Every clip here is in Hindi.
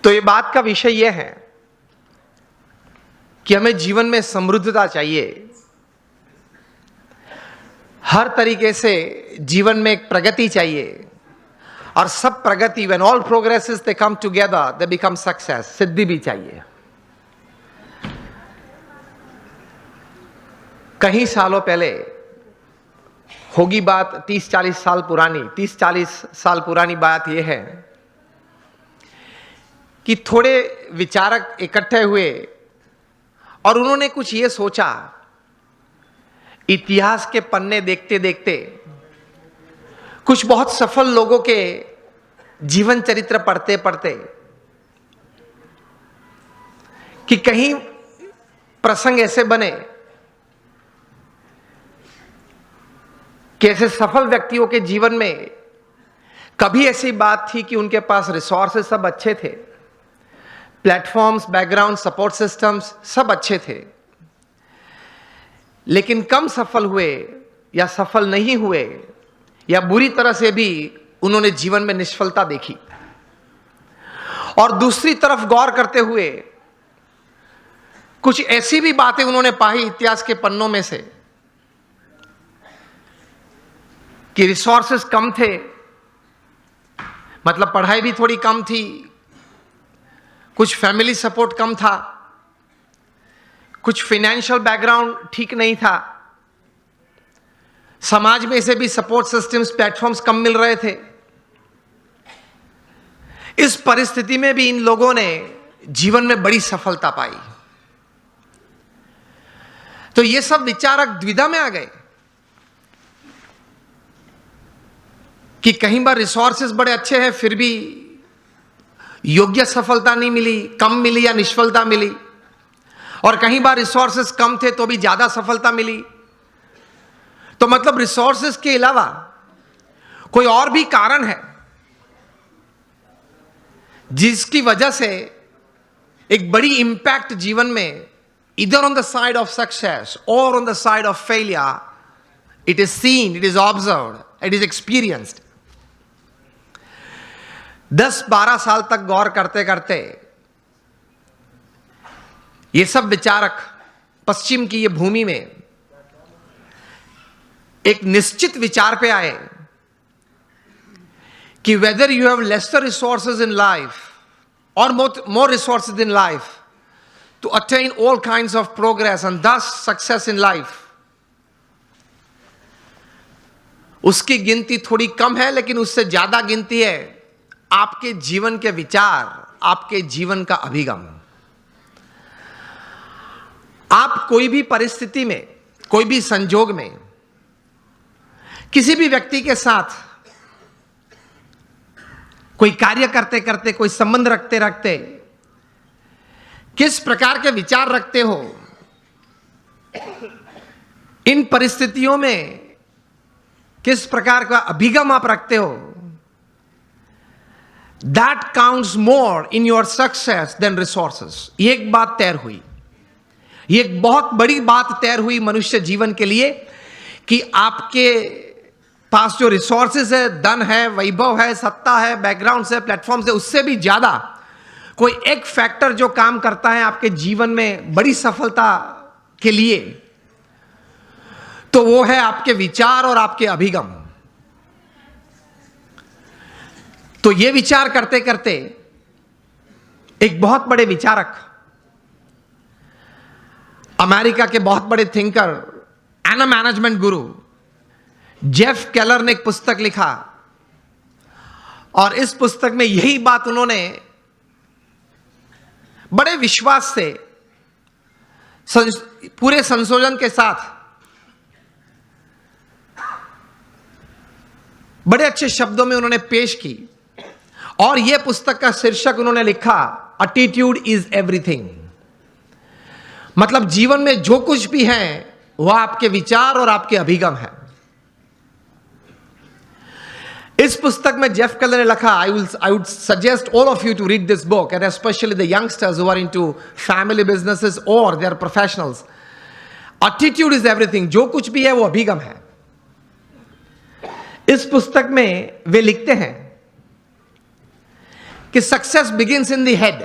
तो ये बात का विषय यह है कि हमें जीवन में समृद्धता चाहिए, हर तरीके से जीवन में एक प्रगति चाहिए, और सब प्रगति, when all progresses they come together, they become success, सिद्धि भी चाहिए। कई सालों पहले होगी बात, 30-40 साल पुरानी, 30-40 साल पुरानी बात यह है कि थोड़े विचारक इकट्ठे हुए और उन्होंने कुछ ये सोचा, इतिहास के पन्ने देखते देखते, कुछ बहुत सफल लोगों के जीवन चरित्र पढ़ते पढ़ते, कि कहीं प्रसंग ऐसे बने कि ऐसे सफल व्यक्तियों के जीवन में कभी ऐसी बात थी कि उनके पास रिसोर्सेस सब अच्छे थे, प्लेटफॉर्म्स, बैकग्राउंड, सपोर्ट सिस्टम्स सब अच्छे थे, लेकिन कम सफल हुए या सफल नहीं हुए या बुरी तरह से भी उन्होंने जीवन में निष्फलता देखी। और दूसरी तरफ गौर करते हुए कुछ ऐसी भी बातें उन्होंने पाई इतिहास के पन्नों में से कि रिसोर्सेस कम थे, मतलब पढ़ाई भी थोड़ी कम थी, कुछ फैमिली सपोर्ट कम था, कुछ फाइनेंशियल बैकग्राउंड ठीक नहीं था, समाज में से भी सपोर्ट सिस्टम्स, प्लेटफॉर्म्स कम मिल रहे थे। इस परिस्थिति में भी इन लोगों ने जीवन में बड़ी सफलता पाई। तो ये सब विचारक द्विधा में आ गए कि कहीं बार रिसोर्सेस बड़े अच्छे हैं फिर भी योग्य सफलता नहीं मिली, कम मिली या निष्फलता मिली, और कहीं बार रिसोर्सेस कम थे तो भी ज्यादा सफलता मिली। तो मतलब रिसोर्सेस के अलावा कोई और भी कारण है जिसकी वजह से एक बड़ी इंपैक्ट जीवन में, इधर on the side of success और on the side of failure, it is seen, it is observed, it is experienced. 10-12 साल तक गौर करते करते ये सब विचारक पश्चिम की ये भूमि में एक निश्चित विचार पे आए कि whether you have lesser resources in life और more resources in life to attain all kinds of progress and this success in life, उसकी गिनती थोड़ी कम है, लेकिन उससे ज्यादा गिनती है आपके जीवन के विचार, आपके जीवन का अभिगम। आप कोई भी परिस्थिति में, कोई भी संजोग में, किसी भी व्यक्ति के साथ कोई कार्य करते करते, कोई संबंध रखते रखते किस प्रकार के विचार रखते हो, इन परिस्थितियों में किस प्रकार का अभिगम आप रखते हो, that counts more in your success than resources. ये एक बात तैर हुई, ये एक बहुत बड़ी बात तैर हुई मनुष्य जीवन के लिए कि आपके पास जो रिसोर्सेज है, धन है, वैभव है, सत्ता है, बैकग्राउंड है, प्लेटफॉर्म्स है, उससे भी ज्यादा कोई एक फैक्टर जो काम करता है आपके जीवन में बड़ी सफलता के लिए, तो वो है आपके विचार और आपके अभिगम। तो ये विचार करते करते एक बहुत बड़े विचारक, अमेरिका के बहुत बड़े thinker and management Guru Jeff Keller ने एक पुस्तक लिखा, और इस पुस्तक में यही बात उन्होंने बड़े विश्वास से, पूरे संशोधन के साथ, बड़े अच्छे शब्दों में उन्होंने पेश की। और यह पुस्तक का शीर्षक उन्होंने लिखा, एटीट्यूड इज एवरीथिंग। मतलब जीवन में जो कुछ भी है वह आपके विचार और आपके अभिगम है। इस पुस्तक में जेफ केलर ने लिखा, I would suggest all of you to read this book, and especially the youngsters who are into family businesses और they are professionals. Attitude is everything, जो कुछ भी है वो अभिगम है। इस पुस्तक में वे लिखते हैं कि success begins in the head,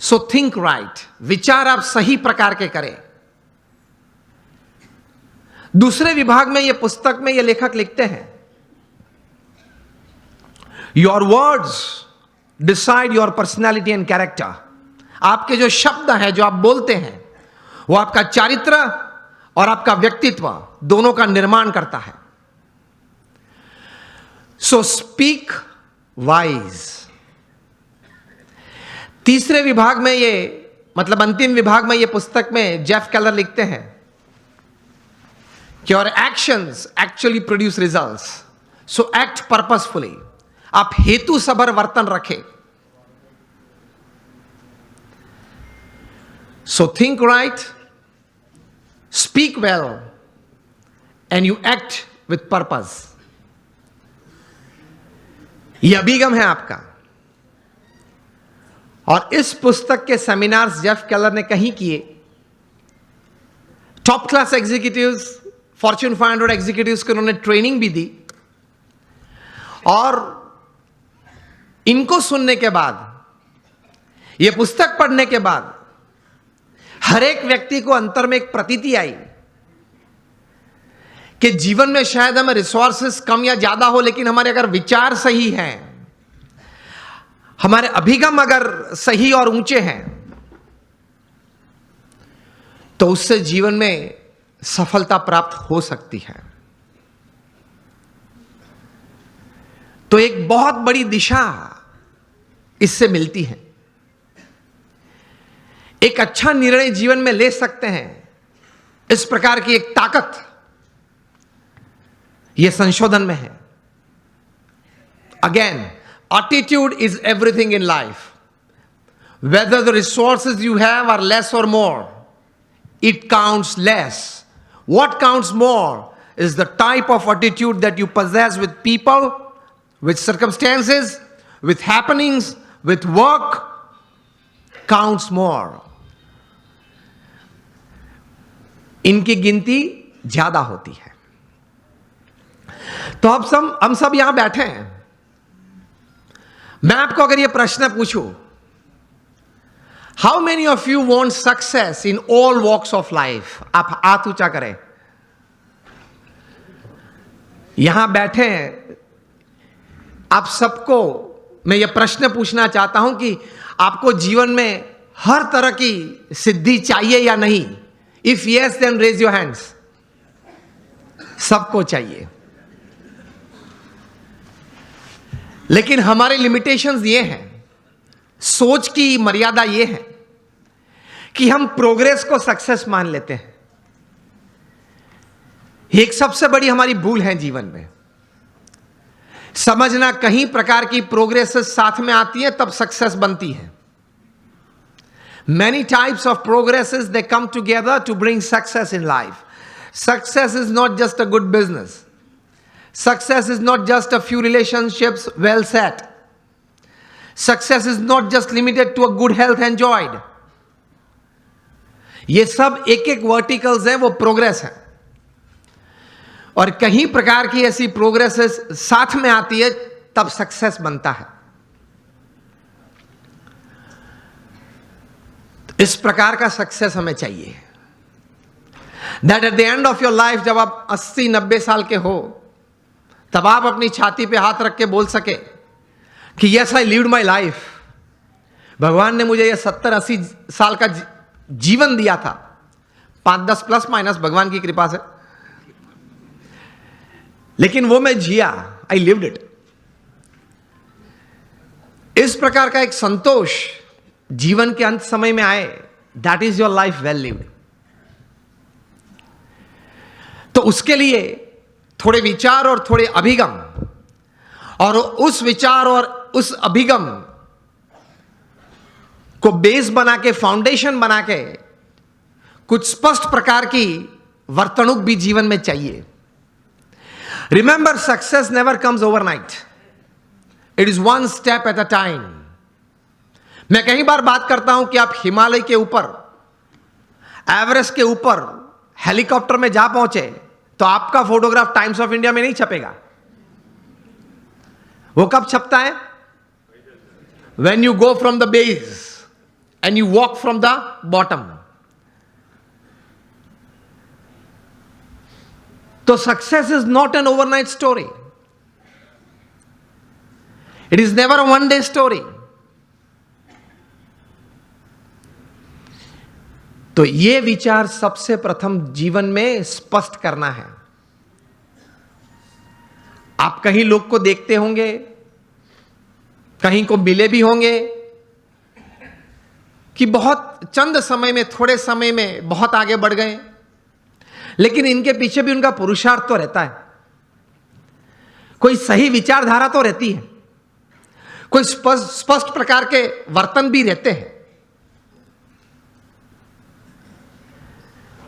so think right, विचार आप सही प्रकार के करें। दूसरे विभाग में यह पुस्तक में यह लेखक लिखते हैं, your words decide your personality and character. आपके जो शब्द हैं, जो आप बोलते हैं, वो आपका चारित्र और आपका व्यक्तित्व दोनों का निर्माण करता है। So speak wise. तीसरे विभाग में ये, मतलब अंतिम विभाग में ये पुस्तक में जेफ केलर लिखते हैं कि your actions actually produce results, so act purposefully. आप हेतु सभर वर्तन रखें। So think right, speak well and you act with purpose. यह अभिगम है आपका। और इस पुस्तक के सेमिनार्स जेफ केलर ने कहीं किए। Top class executives, Fortune 500 executives को उन्होंने ट्रेनिंग भी दी। और इनको सुनने के बाद, यह पुस्तक पढ़ने के बाद, हर एक व्यक्ति को अंतर में एक प्रतीति आई कि जीवन में शायद हमें रिसोर्सेस कम या ज्यादा हो, लेकिन हमारे अगर विचार सही हैं, हमारे अभिगम अगर सही और ऊंचे हैं, तो उससे जीवन में सफलता प्राप्त हो सकती है। तो एक बहुत बड़ी दिशा इससे मिलती है। एक अच्छा निर्णय जीवन में ले सकते हैं, इस प्रकार की एक ताकत यह संशोधन में है। Again, attitude is everything in life. Whether the resources you have are less और more, it counts less. What counts more is the type of attitude that you possess with people, with circumstances, with happenings, with work counts more. इनकी गिनती ज्यादा होती है। तो अब हम सब यहां बैठे हैं। मैं आपको अगर यह प्रश्न पूछूं, how many of you want success in all walks of life? आप हाथ ऊंचा करें। यहां बैठे हैं, आप सबको मैं यह प्रश्न पूछना चाहता हूं कि आपको जीवन में हर तरह की सिद्धि चाहिए या नहीं? If yes, then raise your hands. सबको चाहिए, लेकिन हमारे लिमिटेशंस ये हैं, सोच की मर्यादा ये है कि हम प्रोग्रेस को सक्सेस मान लेते हैं। एक सबसे बड़ी हमारी भूल है जीवन में। समझना कहीं प्रकार की प्रोग्रेस साथ में आती है तब सक्सेस बनती है। Many types of progresses, they come together to bring success in life. Success is not just a good business. Success is not just a few relationships well set. Success is not just limited to a good health enjoyed. ये सब एक एक वर्टिकल्स हैं, वो प्रोग्रेस है। और कहीं प्रकार की ऐसी प्रोग्रेसेस साथ में आती है तब सक्सेस बनता है। इस प्रकार का सक्सेस हमें चाहिए, that at the end of your life, जब आप 80-90 साल के हो, तब आप अपनी छाती पे हाथ रख के बोल सके कि yes, I lived my life. भगवान ने मुझे यह 70-80 साल का जीवन दिया था, 5-10 प्लस माइनस भगवान की कृपा से, लेकिन वो मैं जिया, आई लिव्ड इट। इस प्रकार का एक संतोष जीवन के अंत समय में आए, that is your life well lived. तो उसके लिए थोड़े विचार और थोड़े अभिगम, और उस विचार और उस अभिगम को बेस बना के, फाउंडेशन बना के, कुछ स्पष्ट प्रकार की वर्तणुक भी जीवन में चाहिए। Remember, success never comes overnight, it is one step at a time. मैं कई बार बात करता हूं कि आप हिमालय के ऊपर, एवरेस्ट के ऊपर हेलीकॉप्टर में जा पहुंचे तो आपका फोटोग्राफ टाइम्स ऑफ इंडिया में नहीं छपेगा। वो कब छपता है? when you go from the base and you walk from the bottom. So success is not an overnight story. It is never a one day story. तो ये विचार सबसे प्रथम जीवन में स्पष्ट करना है. आप कहीं लोग को देखते होंगे, कहीं को मिले भी होंगे कि बहुत चंद समय में, थोड़े समय में बहुत आगे बढ़ गए, लेकिन इनके पीछे भी उनका पुरुषार्थ तो रहता है. कोई सही विचारधारा तो रहती है, कोई स्पष्ट प्रकार के वर्तन भी रहते हैं.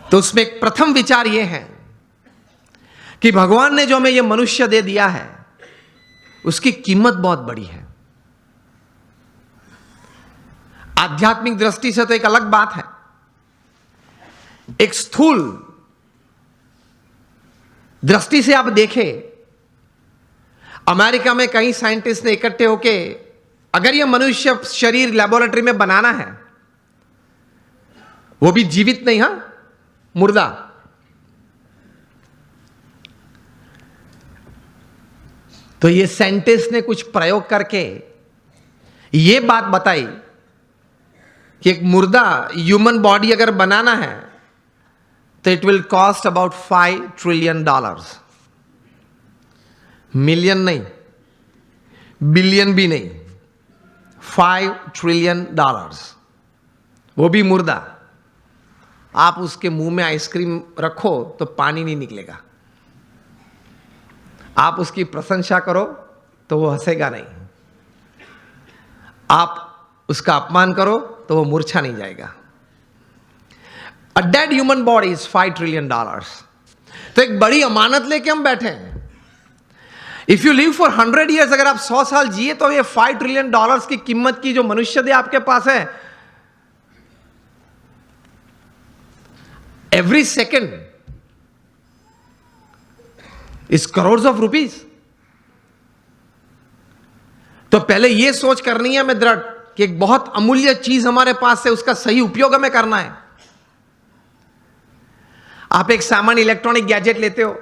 तो उसमें एक प्रथम विचार यह है कि भगवान ने जो हमें यह मनुष्य दे दिया है उसकी कीमत बहुत बड़ी है. आध्यात्मिक दृष्टि से तो एक अलग बात है. एक स्थूल दृष्टि से आप देखें, अमेरिका में कई साइंटिस्ट ने इकट्ठे होके अगर यह मनुष्य शरीर लेबोरेटरी में बनाना है, वो भी जीवित नहीं, हां, मुर्दा, तो ये साइंटिस्ट ने कुछ प्रयोग करके ये बात बताई कि एक मुर्दा ह्यूमन बॉडी अगर बनाना है तो it will cost about $5 trillion. Million नहीं, बिलियन भी नहीं, $5 ट्रिलियन. वो भी मुर्दा. आप उसके मुंह में आइसक्रीम रखो तो पानी नहीं निकलेगा. आप उसकी प्रशंसा करो तो वो हंसेगा नहीं. आप उसका अपमान करो तो वो मूर्छा नहीं जाएगा. A dead human body is $5 trillion. तो एक बड़ी अमानत लेके हम बैठे हैं. If you live for 100 years, अगर आप 100 साल जिए तो ये $5 ट्रिलियन की कीमत की जो मनुष्य दे आपके पास है, every second is crore of rupees. तो पहले यह सोच करनी है हमें दृढ़ कि एक बहुत अमूल्य चीज हमारे पास है, उसका सही उपयोग हमें करना है. आप एक सामान्य इलेक्ट्रॉनिक गैजेट लेते हो,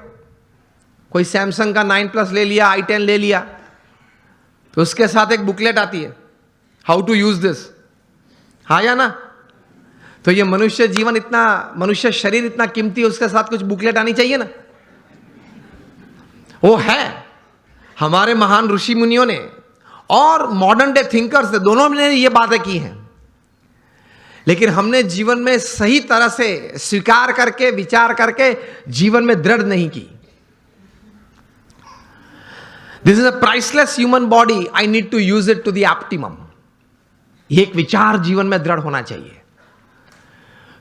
कोई सैमसंग का 9+ ले लिया, i10 ले लिया, तो उसके साथ एक बुकलेट आती है, हाउ टू यूज दिस, हाँ या ना. तो ये मनुष्य जीवन इतना, मनुष्य शरीर इतना कीमती है, उसके साथ कुछ बुकलेट आनी चाहिए ना. वो है. हमारे महान ऋषि मुनियों ने और मॉडर्न डे थिंकर्स ने, दोनों ने ये बातें की हैं, लेकिन हमने जीवन में सही तरह से स्वीकार करके, विचार करके जीवन में दृढ़ नहीं की. This is a priceless human body, I need to use it to the optimum. ये एक विचार जीवन में दृढ़ होना चाहिए,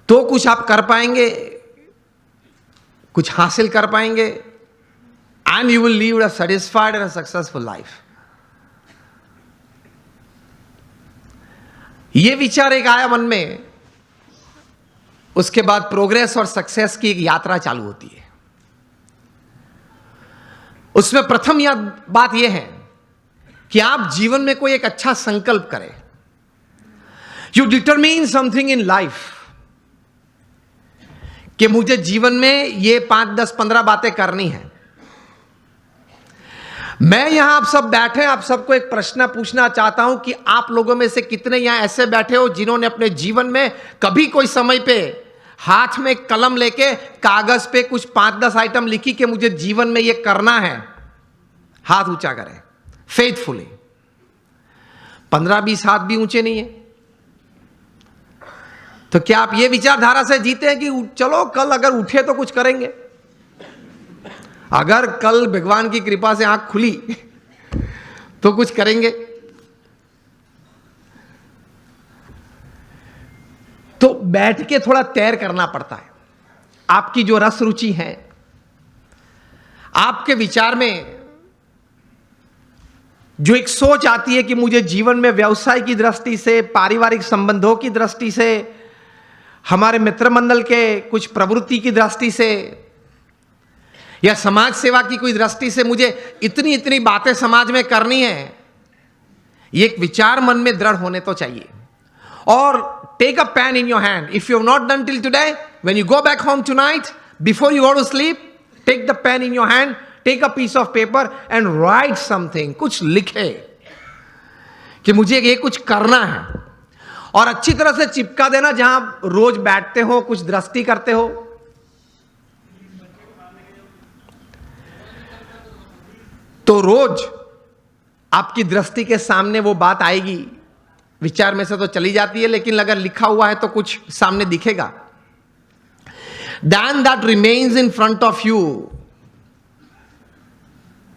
तो कुछ आप कर पाएंगे, कुछ हासिल कर पाएंगे, and you will leave a satisfied and a successful life. ये विचार एक आया मन में, उसके बाद प्रोग्रेस और सक्सेस की एक यात्रा चालू होती है. उसमें प्रथम बात यह है कि आप जीवन में कोई एक अच्छा संकल्प करें. You determine something in life कि मुझे जीवन में ये 5, 10, 15 बातें करनी है. मैं यहां आप सब बैठे, आप सबको एक प्रश्न पूछना चाहता हूं कि आप लोगों में से कितने यहां ऐसे बैठे हो जिन्होंने अपने जीवन में कभी कोई समय पे हाथ में कलम लेके कागज पे कुछ 5-10 आइटम लिखी कि मुझे जीवन में ये करना है. हाथ ऊंचा करें फेथफुली. 15-20 हाथ भी ऊंचे नहीं है. तो क्या आप ये विचारधारा से जीते हैं कि चलो कल अगर उठे तो कुछ करेंगे, अगर कल भगवान की कृपा से आंख खुली तो कुछ करेंगे? तो बैठ के थोड़ा तैर करना पड़ता है. आपकी जो रस रुचि है, आपके विचार में जो एक सोच आती है कि मुझे जीवन में व्यवसाय की दृष्टि से, पारिवारिक संबंधों की दृष्टि से, हमारे मित्र मंडल के कुछ प्रवृत्ति की दृष्टि से, या समाज सेवा की कोई दृष्टि से मुझे इतनी इतनी बातें समाज में करनी है, ये एक विचार मन में दृढ़ होने तो चाहिए। और take a pen in your hand, if you have not done till today, when you go back home tonight, before you go to sleep, take the pen in your hand, take a piece of paper and write something, कुछ लिखे कि मुझे ये कुछ करना है, और अच्छी तरह से चिपका देना जहां रोज बैठते हो, कुछ दृष्टि करते हो। तो रोज आपकी दृष्टि के सामने वो बात आएगी, विचार में से तो चली जाती है, लेकिन अगर लिखा हुआ है तो कुछ सामने दिखेगा। Then that remains in front of you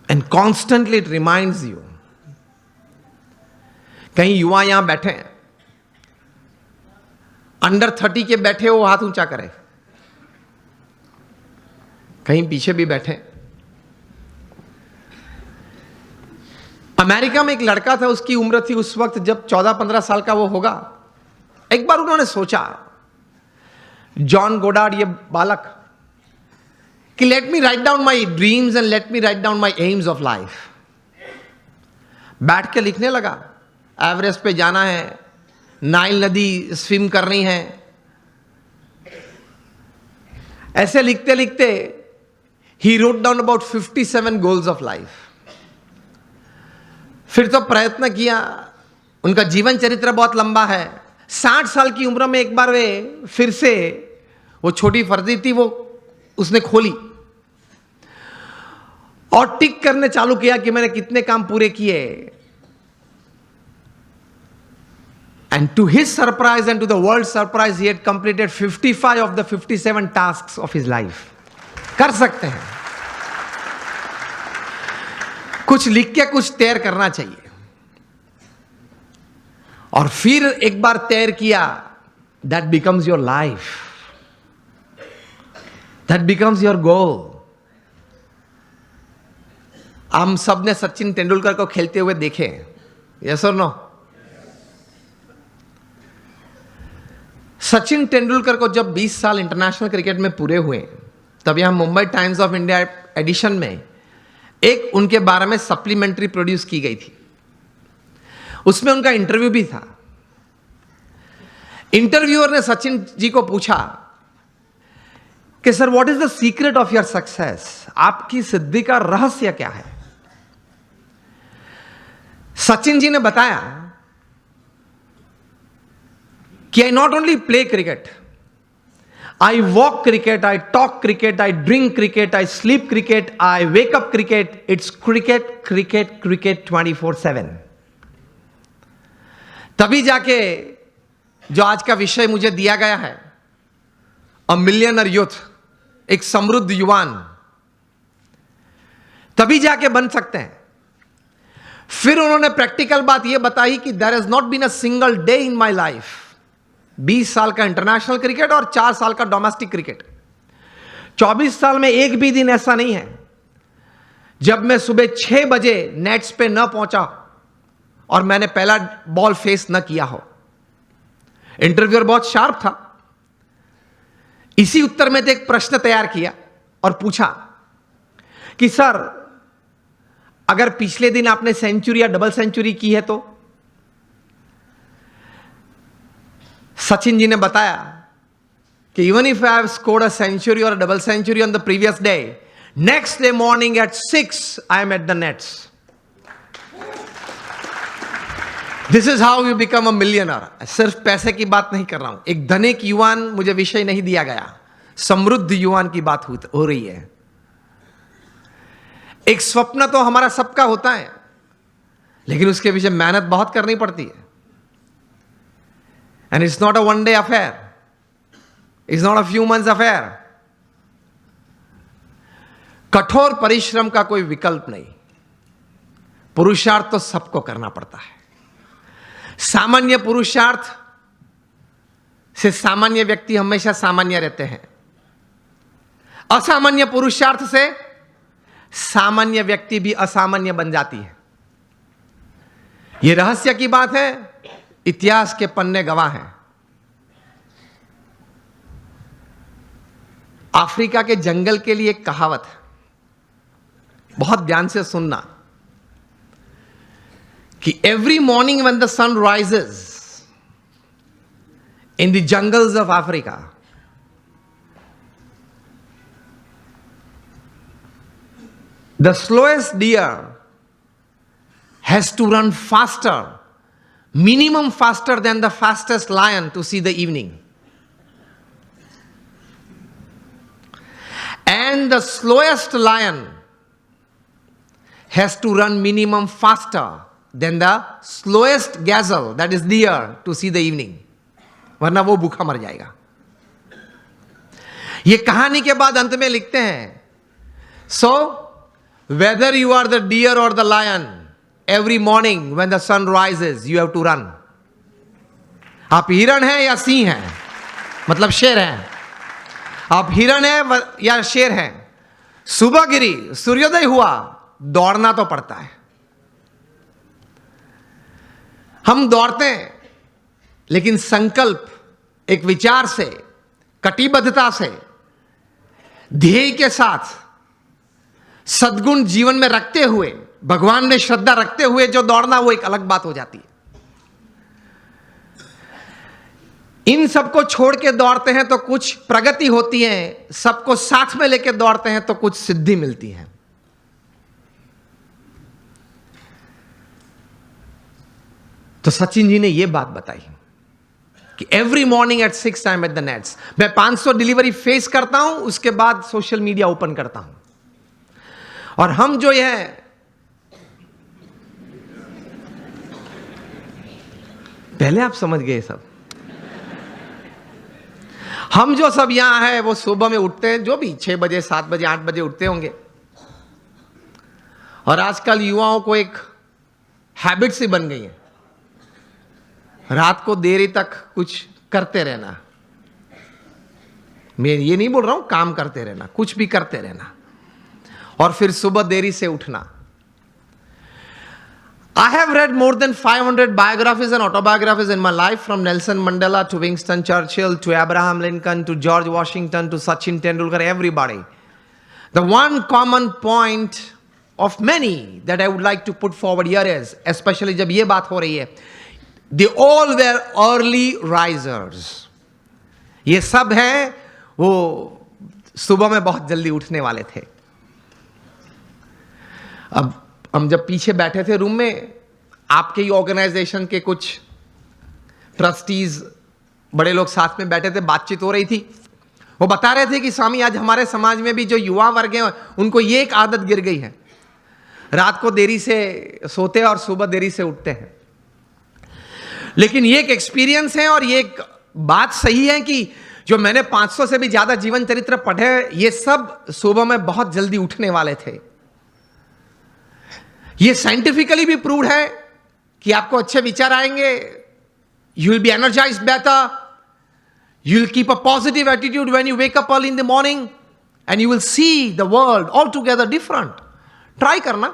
and constantly it reminds you. कहीं युवा यहां बैठे हैं, अंडर 30 के बैठे हो, हाथ ऊंचा करें। कहीं पीछे भी बैठे। अमेरिका में एक लड़का था, उसकी उम्र थी उस वक्त जब 14-15 साल का वो होगा। एक बार उन्होंने सोचा, जॉन गोडार्ड ये बालक, कि let me write down my dreams and let me write down my AIIMS of life. बैठ के लिखने लगा, एवरेस्ट पे जाना है, नाइल नदी स्विम करनी है। ऐसे लिखते लिखते he wrote down about 57 goals of life. फिर तो प्रयत्न किया, उनका जीवन चरित्र बहुत लंबा है। 60 साल की उम्र में एक बार वे फिर से, वो छोटी फर्जी थी, वो उसने खोली और टिक करने चालू किया कि मैंने कितने काम पूरे किए। And to his surprise and to the world's surprise, he had completed 55 of the 57 tasks of his life. कर सकते हैं, कुछ लिख के कुछ तैयार करना चाहिए। और फिर एक बार तैयार किया, that becomes your life, that becomes your goal. हम सब ने सचिन तेंदुलकर को खेलते हुए देखे, yes or no? Sachin Tendulkar को जब 20 साल इंटरनेशनल क्रिकेट में पूरे हुए, तब यहां Mumbai Times of India edition में एक उनके बारे में सप्लीमेंट्री प्रोड्यूस की गई थी। उसमें उनका इंटरव्यू भी था। इंटरव्यूअर ने सचिन जी को पूछा कि sir, what is the secret of your success, आपकी सिद्धि का रहस्य क्या है? सचिन जी ने बताया कि I not only play cricket, I walk cricket, I talk cricket, I drink cricket, I sleep cricket, I wake up cricket, it's cricket cricket cricket 24/7। तभी जाके जो आज का विषय मुझे दिया गया है, अ मिलियनर यूथ, एक समृद्ध युवान, तभी जाके बन सकते हैं। फिर उन्होंने प्रैक्टिकल बात यह बताई कि there has not been a single day in my life, 20 साल का इंटरनेशनल क्रिकेट और 4 साल का डोमेस्टिक क्रिकेट, 24 साल में एक भी दिन ऐसा नहीं है जब मैं सुबह 6 बजे नेट्स पे न पहुंचा और मैंने पहला बॉल फेस न किया हो। इंटरव्यूअर बहुत शार्प था। इसी उत्तर में तो एक प्रश्न तैयार किया और पूछा कि सर, अगर पिछले दिन आपने सेंचुरी या डबल सेंचुरी की है तो? सचिन जी ने बताया कि even if I have scored a century और double century on the previous day, next day morning at 6 I am at the nets. This is how you become a millionaire. सिर्फ पैसे की बात नहीं कर रहा हूं, एक धनिक युवान मुझे विषय नहीं दिया गया, समृद्ध युवान की बात हो रही है। एक स्वप्न तो हमारा सबका होता है, लेकिन उसके पीछे मेहनत बहुत करनी पड़ती है। And it's not a one day affair, it's not a few months affair. कठोर परिश्रम का कोई विकल्प नहीं, पुरुषार्थ तो सबको करना पड़ता है। सामान्य पुरुषार्थ से सामान्य व्यक्ति हमेशा सामान्य रहते हैं, असामान्य पुरुषार्थ से सामान्य व्यक्ति भी असामान्य बन जाती है। यह रहस्य की बात है, इतिहास के पन्ने गवाह हैं। अफ्रीका के जंगल के लिए एक कहावत है, बहुत ध्यान से सुनना, कि every morning when the sun rises in the jungles of Africa, the slowest deer has to run faster, minimum faster than the fastest lion to see the evening. And the slowest lion has to run minimum faster than the slowest gazelle, that is deer, to see the evening. वरना वो भूखा मर जाएगा. ये कहानी के बाद अंत में लिखते हैं, so whether you are the deer or the lion, every morning when the sun rises, you have to run. आप हिरण हैं या सिंह हैं, मतलब शेर हैं. आप हिरण हैं या शेर हैं, सुबह गिरी, सूर्योदय हुआ, दौड़ना तो पड़ता है. हम दौड़ते हैं, लेकिन संकल्प, एक विचार से, कटिबद्धता से, ध्येय के साथ, सद्गुण जीवन में रखते हुए, भगवान में श्रद्धा रखते हुए जो दौड़ना, वो एक अलग बात हो जाती है. इन सबको छोड़ के दौड़ते हैं तो कुछ प्रगति होती है, सबको साथ में लेके दौड़ते हैं तो कुछ सिद्धि मिलती है. तो सचिन जी ने यह बात बताई कि every morning at 6 time at the nets, मैं 500 डिलीवरी फेस करता हूं, उसके बाद सोशल मीडिया ओपन करता हूं. और हम जो है पहले आप समझ गए सब, हम जो सब यहां है वो सुबह में उठते हैं, जो भी 6 बजे 7 बजे 8 बजे उठते होंगे. और आजकल युवाओं को एक हैबिट सी बन गई है, रात को देरी तक कुछ करते रहना. मैं ये नहीं बोल रहा हूं काम करते रहना, कुछ भी करते रहना, और फिर सुबह देरी से उठना. I have read more than 500 biographies and autobiographies in my life, from Nelson Mandela to Winston Churchill to Abraham Lincoln to George Washington to Sachin Tendulkar, everybody. The one common point of many that I would like to put forward here is, especially जब ये बात हो रही है, they all were early risers. ये सब हैं वो सुबह में बहुत जल्दी उठने वाले थे. अब हम जब पीछे बैठे थे रूम में, आपके ही ऑर्गेनाइजेशन के कुछ ट्रस्टीज, बड़े लोग साथ में बैठे थे, बातचीत हो रही थी. वो बता रहे थे कि स्वामी आज हमारे समाज में भी जो युवा वर्ग हैं उनको ये एक आदत गिर गई है, रात को देरी से सोते हैं और सुबह देरी से उठते हैं. लेकिन ये एक एक्सपीरियंस है और ये एक बात सही है कि जो मैंने 500 से भी ज्यादा जीवन चरित्र पढ़े, ये सब सुबह में बहुत जल्दी उठने वाले थे. ये साइंटिफिकली भी प्रूव्ड है कि आपको अच्छे विचार आएंगे, you will be energised better, you will keep a positive attitude when you wake up early in the morning and you will see the world all together different. Try करना.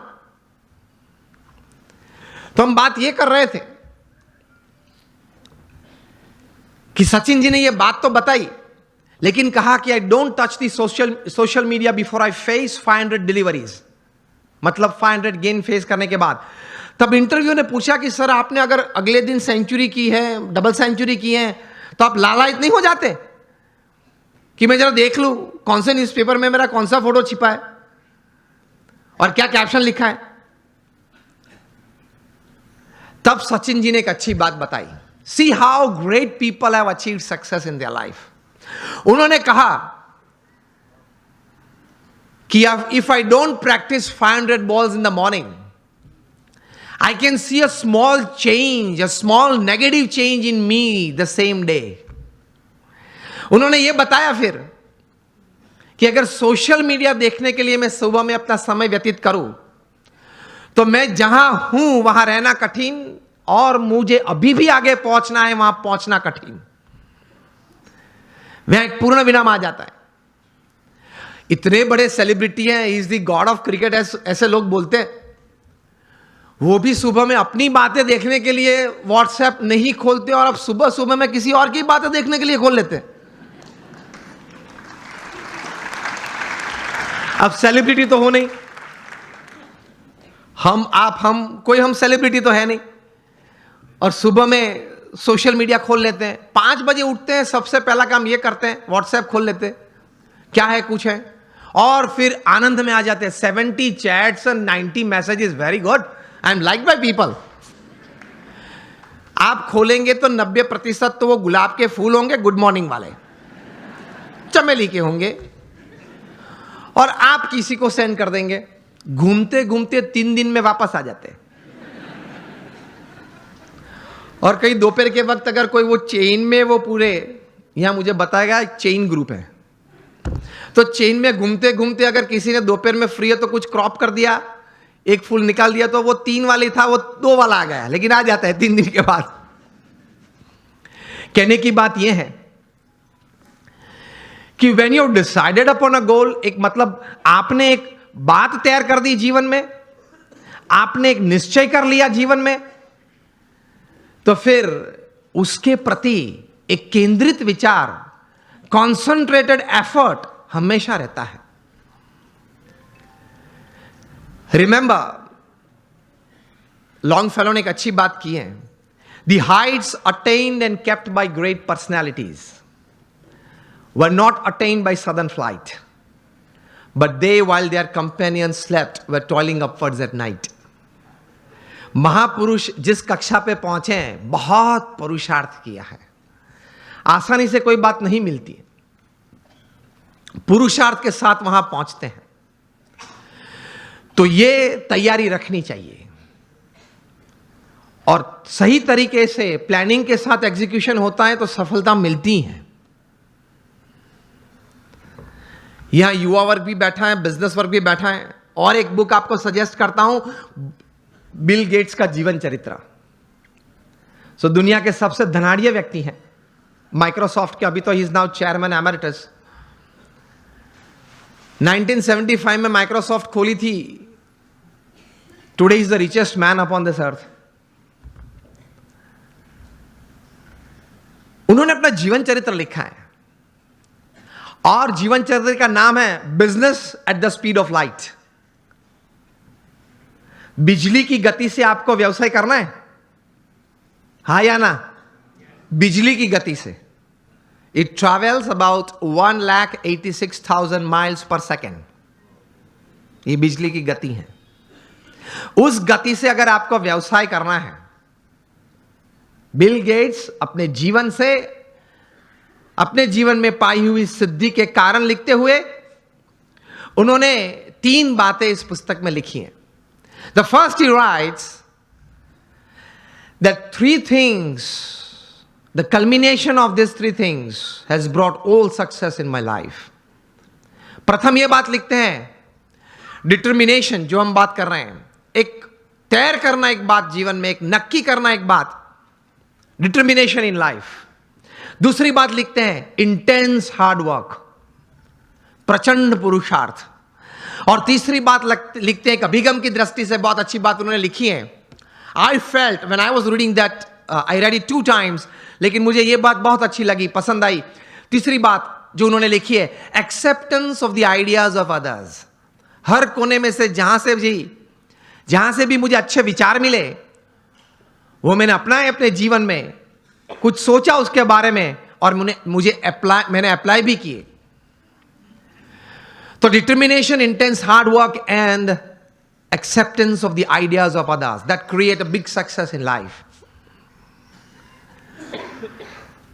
तो हम बात ये कर रहे थे कि सचिन जी ने ये बात तो बताई, लेकिन कहा कि I don't touch the social media before I face 500 deliveries, मतलब 500 गेन फेस करने के बाद. तब इंटरव्यू ने पूछा कि सर आपने अगर अगले दिन सेंचुरी की है, डबल सेंचुरी की है, तो आप लालायित नहीं हो जाते कि मैं जरा देख लूं कौन से न्यूज़पेपर में मेरा कौन सा फोटो छिपा है और क्या कैप्शन लिखा है. तब सचिन जी ने एक अच्छी बात बताई. See how great people have achieved success in their life. उन्होंने कहा कि if I don't practice 500 balls in the morning, I can see a small change, a small negative change in me the same day. उन्होंने ये बताया फिर कि अगर सोशल मीडिया देखने के लिए मैं सुबह में अपना समय व्यतीत करूं, तो मैं जहां हूं वहां रहना कठिन, और मुझे अभी भी आगे पहुंचना है, वहां पहुंचना कठिन. वहां एक पूर्ण विराम आ जाता है. इतने बड़े सेलिब्रिटी हैं, is the God of cricket ऐसे लोग बोलते हैं, वो भी सुबह में अपनी बातें देखने के लिए व्हाट्सएप नहीं खोलते, और अब सुबह सुबह में किसी और की बातें देखने के लिए खोल लेते हैं. अब सेलिब्रिटी तो हो नहीं, हम कोई हम सेलिब्रिटी तो है नहीं, और सुबह में सोशल मीडिया खोल लेते हैं, 5 बजे उठते हैं, सबसे पहला काम ये करते हैं व्हाट्सएप खोल लेते हैं, क्या है कुछ है, और फिर आनंद में आ जाते हैं। 70 चैट्स और 90 messages, very good, I am like by people. आप खोलेंगे तो 90% तो वो गुलाब के फूल होंगे, गुड मॉर्निंग वाले, चमेली के होंगे, और आप किसी को सेंड कर देंगे। घूमते घूमते 3 दिन में वापस आ जाते हैं। और कई दोपहर के वक्त अगर कोई वो चेन में, वो पूरे यहां मुझे बताएगा चेन ग्रुप है, तो चेन में घूमते घूमते अगर किसी ने दोपहर में फ्री है तो कुछ क्रॉप कर दिया, एक फूल निकाल दिया, तो वो 3 वाली था वो 2 वाला आ गया, लेकिन आ जाता है 3 दिन के बाद। कहने की बात यह है कि when you decided upon a goal, एक मतलब आपने एक बात तैयार कर दी जीवन में, आपने एक निश्चय कर लिया जीवन में, तो फिर उसके प्रति एक केंद्रित विचार, कॉन्सेंट्रेटेड एफर्ट हमेशा रहता है। रिमेंबर, लॉन्गफेलो ने एक अच्छी बात की है, the Heights attend and kept bye great personalities were not attend by sudden flight, but they while their companions slept were toiling upwards at night. महापुरुष जिस कक्षा पे पहुंचे हैं, बहुत पुरुषार्थ किया है, आसानी से कोई बात नहीं मिलती है, पुरुषार्थ के साथ वहां पहुंचते हैं। तो ये तैयारी रखनी चाहिए, और सही तरीके से प्लानिंग के साथ एग्जीक्यूशन होता है तो सफलता मिलती है। यहां युवा वर्ग भी बैठा है, बिजनेस वर्ग भी बैठा है, और एक बुक आपको सजेस्ट करता हूं, बिल गेट्स का जीवन चरित्र। सो दुनिया के सबसे धनाढ़िया व्यक्ति हैं, माइक्रोसॉफ्ट के, अभी तो he is now chairman emeritus. 1975 में माइक्रोसॉफ्ट खोली थी, today is the richest man upon this earth. उन्होंने अपना जीवन चरित्र लिखा है, और जीवन चरित्र का नाम है business at the speed of light. बिजली की गति से आपको व्यवसाय करना है, हा या ना? बिजली की गति से। It travels about 1,86,000 miles per second. ये बिजली की गति है। उस गति से अगर आपको व्यवसाय करना है, बिल गेट्स अपने जीवन से, अपने जीवन में पाई हुई सिद्धि के कारण लिखते हुए उन्होंने 3 बातें इस पुस्तक में लिखी हैं। The first he writes that 3 things, the culmination of these 3 things has brought all success in my life. प्रथम ये बात लिखते हैं, डिटर्मिनेशन, जो हम बात कर रहे हैं, एक तैर करना एक बात जीवन में, एक नक्की करना एक बात, डिटर्मिनेशन इन लाइफ। दूसरी बात लिखते हैं, इंटेंस हार्ड वर्क, प्रचंड पुरुषार्थ। और तीसरी बात लिखते हैं, एक अभिगम की दृष्टि से बहुत अच्छी बात उन्होंने लिखी है। I felt when I was reading that, I read it 2 times, लेकिन मुझे यह बात बहुत अच्छी लगी, पसंद आई। तीसरी बात जो उन्होंने लिखी है, acceptance of the ideas of others. हर कोने में से जहां से भी मुझे अच्छे विचार मिले, वो मैंने अपनाए अपने जीवन में, कुछ सोचा उसके बारे में, और मैंने अप्लाई भी किए। तो determination, intense hard work and acceptance of the ideas of others, that create a big success in life.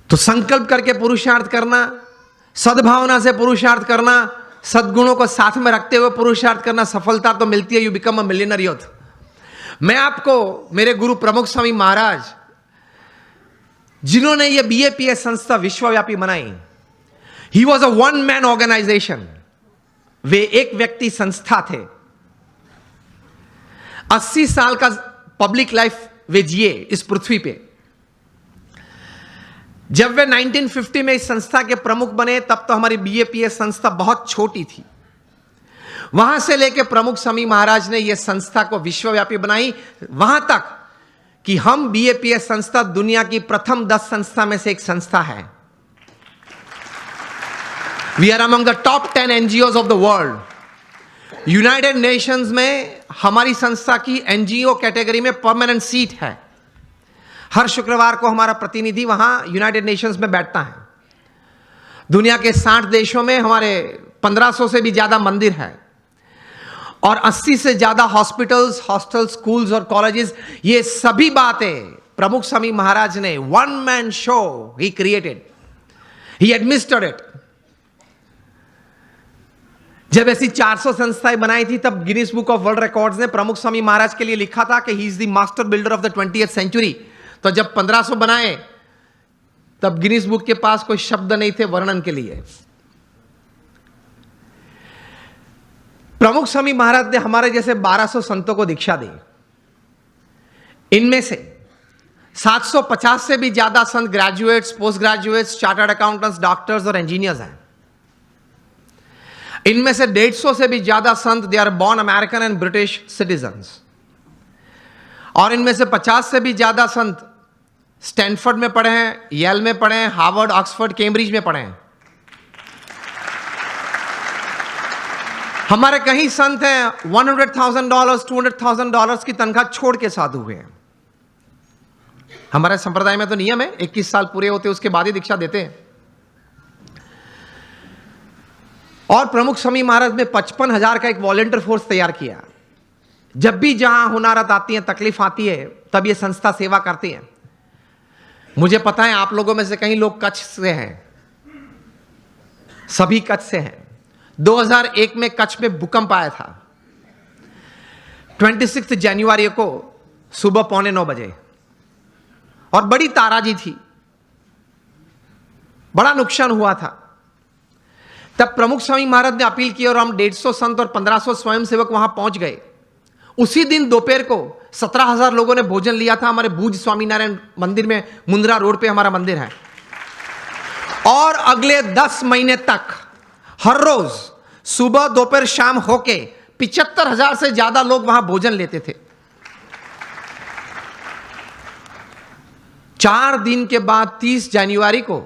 तो संकल्प करके पुरुषार्थ करना, सद्भावना से पुरुषार्थ करना, सद्गुणों को साथ में रखते हुए पुरुषार्थ करना, सफलता तो मिलती है। You become a millionaire youth. मैं आपको मेरे गुरु प्रमुख स्वामी महाराज, जिन्होंने ये BAPS संस्था विश्वव्यापी बनाई, he was a 1 man organisation. वे एक व्यक्ति संस्था थे। 80 साल का पब्लिक लाइफ वे जिए इस पृथ्वी पे। जब वे 1950 में इस संस्था के प्रमुख बने, तब तो हमारी BAPS संस्था बहुत छोटी थी। वहां से लेकर प्रमुख स्वामी महाराज ने यह संस्था को विश्वव्यापी बनाई, वहां तक कि हम BAPS संस्था दुनिया की प्रथम 10 संस्था में से एक संस्था है। We are among the top 10 NGOs of the world. United Nations में हमारी संस्था की एनजीओ कैटेगरी में परमानेंट सीट है। हर शुक्रवार को हमारा प्रतिनिधि वहां यूनाइटेड नेशंस में बैठता है। दुनिया के 60 देशों में हमारे 1500 से भी ज्यादा मंदिर है और 80 से ज्यादा हॉस्पिटल्स, हॉस्टल, स्कूल्स और कॉलेजेस। ये सभी बातें प्रमुख स्वामी महाराज ने one man show he created, he administered it. जब ऐसी 400 संस्थाएं बनाई थी तब Guinness book of world records ने प्रमुख स्वामी महाराज के लिए लिखा था कि he is the master builder of the 20th century. तो जब 1500 बनाए तब गिनीज बुक के पास कोई शब्द नहीं थे वर्णन के लिए। प्रमुख स्वामी महाराज ने हमारे जैसे 1200 संतों को दीक्षा दी। इनमें से 750 से भी ज्यादा संत graduates, post graduates, chartered accountants, doctors और इंजीनियर्स हैं। इनमें से 150 से भी ज्यादा संत they are born American and British citizens, और इनमें से 50 से भी ज्यादा संत स्टैनफोर्ड में पढ़े हैं, येल में पढ़े हैं, हार्वर्ड, ऑक्सफोर्ड, कैम्ब्रिज में पढ़े हैं। हमारे कई संत हैं $100,000, $200,000 की तनख्वाह छोड़ के साधु हुए हैं। हमारे संप्रदाय में तो नियम है 21 साल पूरे होते उसके बाद ही दीक्षा देते हैं। और प्रमुख स्वामी महाराज ने 55,000 का एक वॉलंटियर फोर्स तैयार किया। जब भी जहां हुनारत आती है, तकलीफ आती है, तब ये संस्था सेवा करती है। मुझे पता है आप लोगों में से कई लोग कच्छ से हैं, सभी कच्छ से हैं। 2001 में कच्छ में भूकंप आया था 26 जनवरी को सुबह 8:45 बजे, और बड़ी ताराजी थी, बड़ा नुकसान हुआ था। तब प्रमुख स्वामी महाराज ने अपील की और हम 150 संत और 1500 स्वयंसेवक वहां पहुंच गए। उसी दिन दोपहर को 17,000 लोगों ने भोजन लिया था हमारे भूज स्वामीनारायण मंदिर में, मुंद्रा रोड पे हमारा मंदिर है। और अगले 10 महीने तक हर रोज सुबह, दोपहर, शाम होके 75,000 से ज्यादा लोग वहां भोजन लेते थे। 4 दिन के बाद 30 जनवरी को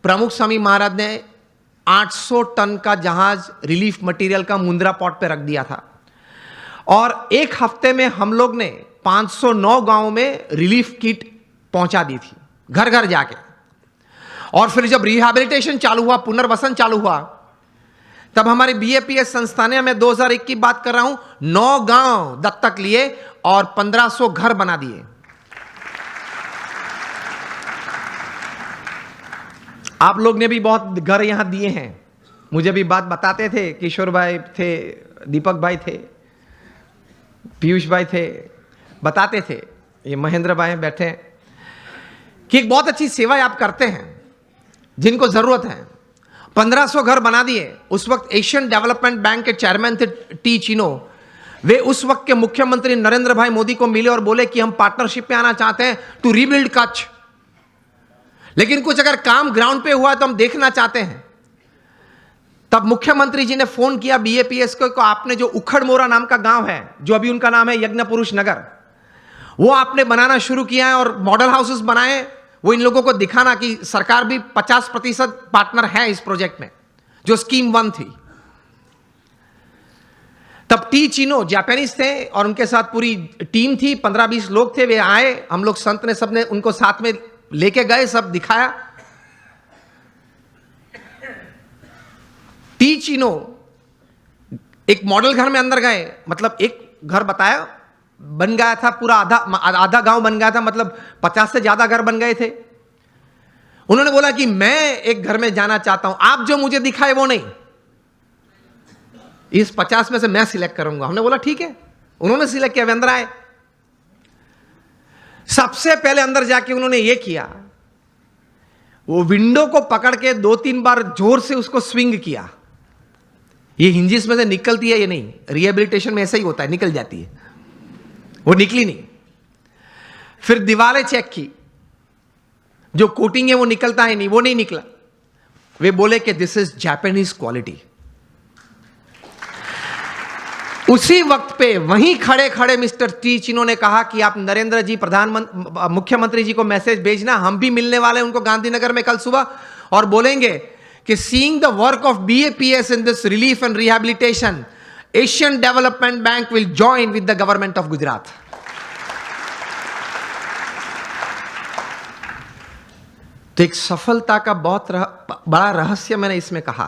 प्रमुख स्वामी महाराज ने 800 टन का जहाज रिलीफ मटेरियल का मुंद्रा पोर्ट पे रख दिया था, और एक हफ्ते में हम लोग ने 509 गांवों में रिलीफ किट पहुंचा दी थी, घर घर जाके। और फिर जब रिहैबिलिटेशन चालू हुआ, पुनर्वसन चालू हुआ, तब हमारे बीएपीएस संस्था ने, मैं 2001 की बात कर रहा हूं, 9 गांव दत्तक लिए और 1500 घर बना दिए। आप लोग ने भी बहुत घर यहां दिए हैं। मुझे भी बात बताते थे, किशोर भाई थे, दीपक भाई थे, पीयूष भाई थे, बताते थे, ये महेंद्र भाई बैठे हैं, कि एक बहुत अच्छी सेवा आप करते हैं जिनको जरूरत है। 1500 घर बना दिए। उस वक्त एशियन डेवलपमेंट बैंक के चेयरमैन थे टी चिनो। वे उस वक्त के मुख्यमंत्री नरेंद्र भाई मोदी को मिले और बोले कि हम पार्टनरशिप में आना चाहते हैं टू रीबिल्ड कच्छ, लेकिन कुछ अगर काम ग्राउंड पे हुआ तो हम देखना चाहते हैं। तब मुख्यमंत्री जी ने फोन किया बीएपीएस को आपने जो उखड़मोरा नाम का गांव है, जो अभी उनका नाम है यज्ञ पुरुष नगर, वो आपने बनाना शुरू किया है और मॉडल हाउसेस बनाए। वो इन लोगों को दिखाना कि सरकार भी 50% पार्टनर है इस प्रोजेक्ट में, जो स्कीम 1 थी। तब टी चिनो जापानीज थे और उनके साथ पूरी टीम थी, 15-20 लोग थे। वे आए, हम लोग संत ने सबने उनको साथ में लेके गए, सब दिखाया। टी चिनो एक मॉडल घर में अंदर गए, मतलब एक घर बताया, बन गया था पूरा, आधा गांव बन गया था, मतलब 50 से ज्यादा घर बन गए थे। उन्होंने बोला कि मैं एक घर में जाना चाहता हूं, आप जो मुझे दिखाए वो नहीं, इस 50 में से मैं सिलेक्ट करूंगा। हमने बोला ठीक है। उन्होंने सिलेक्ट किया, वे अंदर आए। सबसे पहले अंदर जाके उन्होंने ये किया, वो विंडो को पकड़ के 2-3 बार जोर से उसको स्विंग किया। ये हिंजिस में से निकलती है, ये नहीं, रिहेबिलिटेशन में ऐसा ही होता है, निकल जाती है, वो निकली नहीं। फिर दीवारें चेक की, जो कोटिंग है वो निकलता है नहीं, वो नहीं निकला। वे बोले कि दिस इज जापानीज क्वालिटी। उसी वक्त पे वहीं खड़े खड़े मिस्टर टी चिनो ने कहा कि आप नरेंद्र जी मुख्यमंत्री जी को मैसेज भेजना, हम भी मिलने वाले हैं उनको गांधीनगर में कल सुबह, और बोलेंगे कि seeing the work of BAPS in this relief and rehabilitation Asian Development Bank will join with the government of Gujarat. तो एक सफलता का बहुत बड़ा रहस्य मैंने इसमें कहा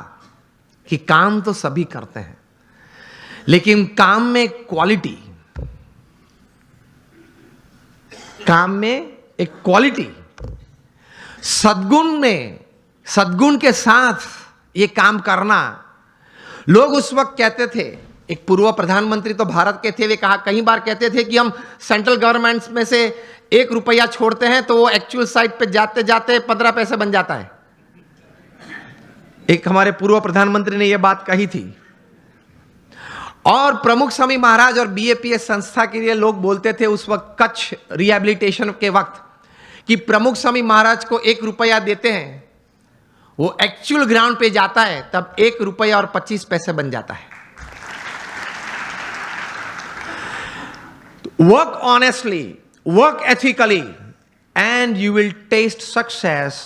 कि काम तो सभी करते हैं, लेकिन काम में क्वालिटी, काम में एक क्वालिटी, सद्गुण के साथ ये काम करना। लोग उस वक्त कहते थे, एक पूर्व प्रधानमंत्री तो भारत के थे, वे कई बार कहते थे कि हम सेंट्रल गवर्नमेंट में से 1 रुपया छोड़ते हैं तो वो एक्चुअल साइट पे जाते जाते 15 पैसे बन जाता है। एक हमारे पूर्व प्रधानमंत्री ने यह बात कही थी। और प्रमुख स्वामी महाराज और बीएपीएस संस्था के लिए लोग बोलते थे उस वक्त कच्छ रिहैबिलिटेशन के वक्त कि प्रमुख स्वामी महाराज को 1 रुपया देते हैं, वो एक्चुअल ग्राउंड पे जाता है तब 1 रुपया और 25 पैसे बन जाता है। Work honestly, work ethically, and you will taste success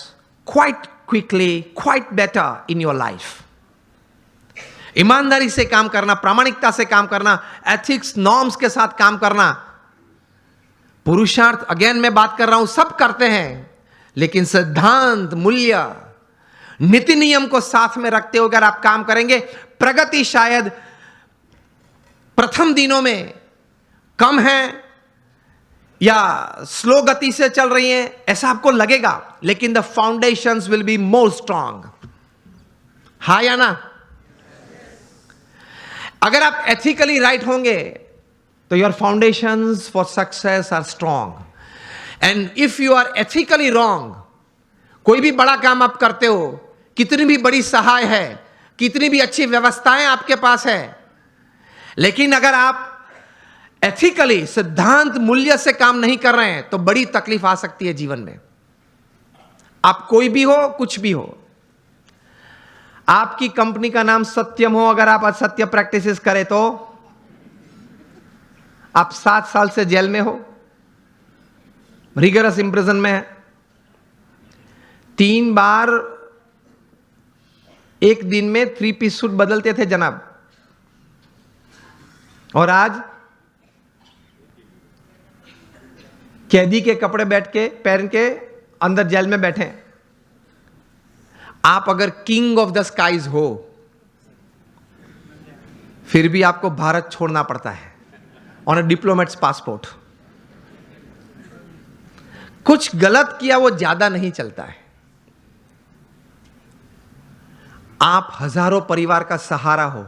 quite quickly, quite better in your life. ईमानदारी से काम करना, प्रामाणिकता से काम करना, एथिक्स नॉर्म्स के साथ काम करना। पुरुषार्थ अगेन मैं बात कर रहा हूं, सब करते हैं, लेकिन सिद्धांत, मूल्य, नीति नियम को साथ में रखते हुए अगर आप काम करेंगे, प्रगति शायद प्रथम दिनों में कम है या स्लो गति से चल रही है ऐसा आपको लगेगा, लेकिन the foundations will be more strong. हाँ या ना? अगर आप एथिकली राइट होंगे तो your foundations for success are strong. And if you are ethically wrong, कोई भी बड़ा काम आप करते हो, कितनी भी बड़ी सहाय है, कितनी भी अच्छी व्यवस्थाएं आपके पास है, लेकिन अगर आप एथिकली सिद्धांत मूल्य से काम नहीं कर रहे हैं तो बड़ी तकलीफ आ सकती है जीवन में। आप कोई भी हो, कुछ भी हो, आपकी कंपनी का नाम सत्यम हो, अगर आप असत्य प्रैक्टिसेस करें तो आप 7 साल से जेल में हो, रिगरस इंप्रिजन में है। 3 बार एक दिन में 3 पीस सूट बदलते थे जनाब, और आज कैदी के कपड़े पहन के अंदर जेल में बैठे। आप अगर किंग ऑफ द स्काईज हो, फिर भी आपको भारत छोड़ना पड़ता है ऑन अ डिप्लोमेट्स पासपोर्ट। कुछ गलत किया वो ज्यादा नहीं चलता है। आप हजारों परिवार का सहारा हो,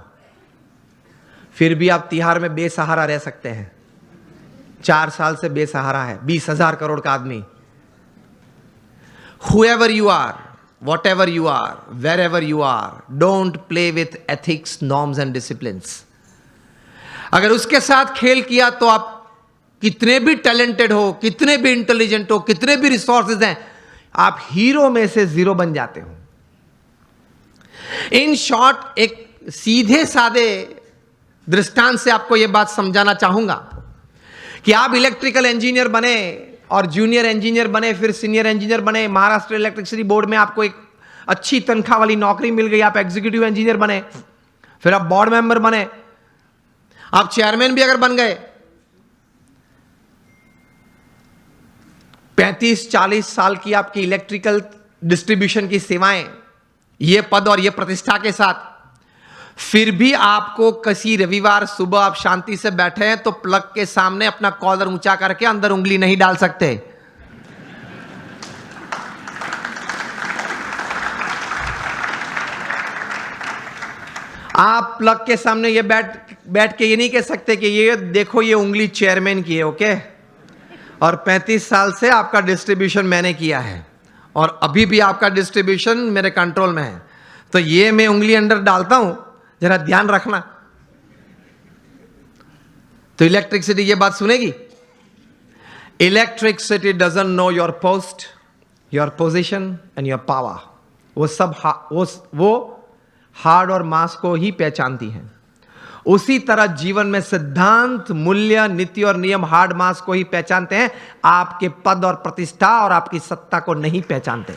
फिर भी आप तिहाड़ में बेसहारा रह सकते हैं। 4 साल से बेसहारा है 20,000 करोड़ का आदमी। Whoever you are, whatever you are, wherever you are, don't play with ethics, norms and disciplines. अगर उसके साथ खेल किया तो आप कितने भी टैलेंटेड हो, कितने भी इंटेलिजेंट हो, कितने भी रिसोर्सेज हैं, आप हीरो में से 0 बन जाते हो। इन शॉर्ट, एक सीधे सादे दृष्टांत से आपको यह बात समझाना चाहूंगा कि आप इलेक्ट्रिकल इंजीनियर बने और जूनियर इंजीनियर बने, फिर सीनियर इंजीनियर बने, महाराष्ट्र इलेक्ट्रिसिटी बोर्ड में आपको एक अच्छी तनख्वाह वाली नौकरी मिल गई, आप एग्जीक्यूटिव इंजीनियर बने, फिर आप बोर्ड मेंबर बने, आप चेयरमैन भी अगर बन गए, 35-40 साल की आपकी इलेक्ट्रिकल डिस्ट्रीब्यूशन की सेवाएं, ये पद और ये प्रतिष्ठा के साथ, फिर भी आपको किसी रविवार सुबह आप शांति से बैठे हैं तो प्लग के सामने अपना कॉलर ऊंचा करके अंदर उंगली नहीं डाल सकते। आप प्लग के सामने ये बैठ के ये नहीं कह सकते कि ये देखो ये उंगली चेयरमैन की है, ओके, और 35 साल से आपका डिस्ट्रीब्यूशन मैंने किया है और अभी भी आपका डिस्ट्रीब्यूशन मेरे कंट्रोल में है, तो ये मैं उंगली अंदर डालता हूं, जरा ध्यान रखना। तो इलेक्ट्रिसिटी ये बात सुनेगी। Electricity doesn't know your post, your position and your power. वो सब वो हार्ड और मास को ही पहचानती है। उसी तरह जीवन में सिद्धांत, मूल्य, नीति और नियम हार्ड मास को ही पहचानते हैं, आपके पद और प्रतिष्ठा और आपकी सत्ता को नहीं पहचानते।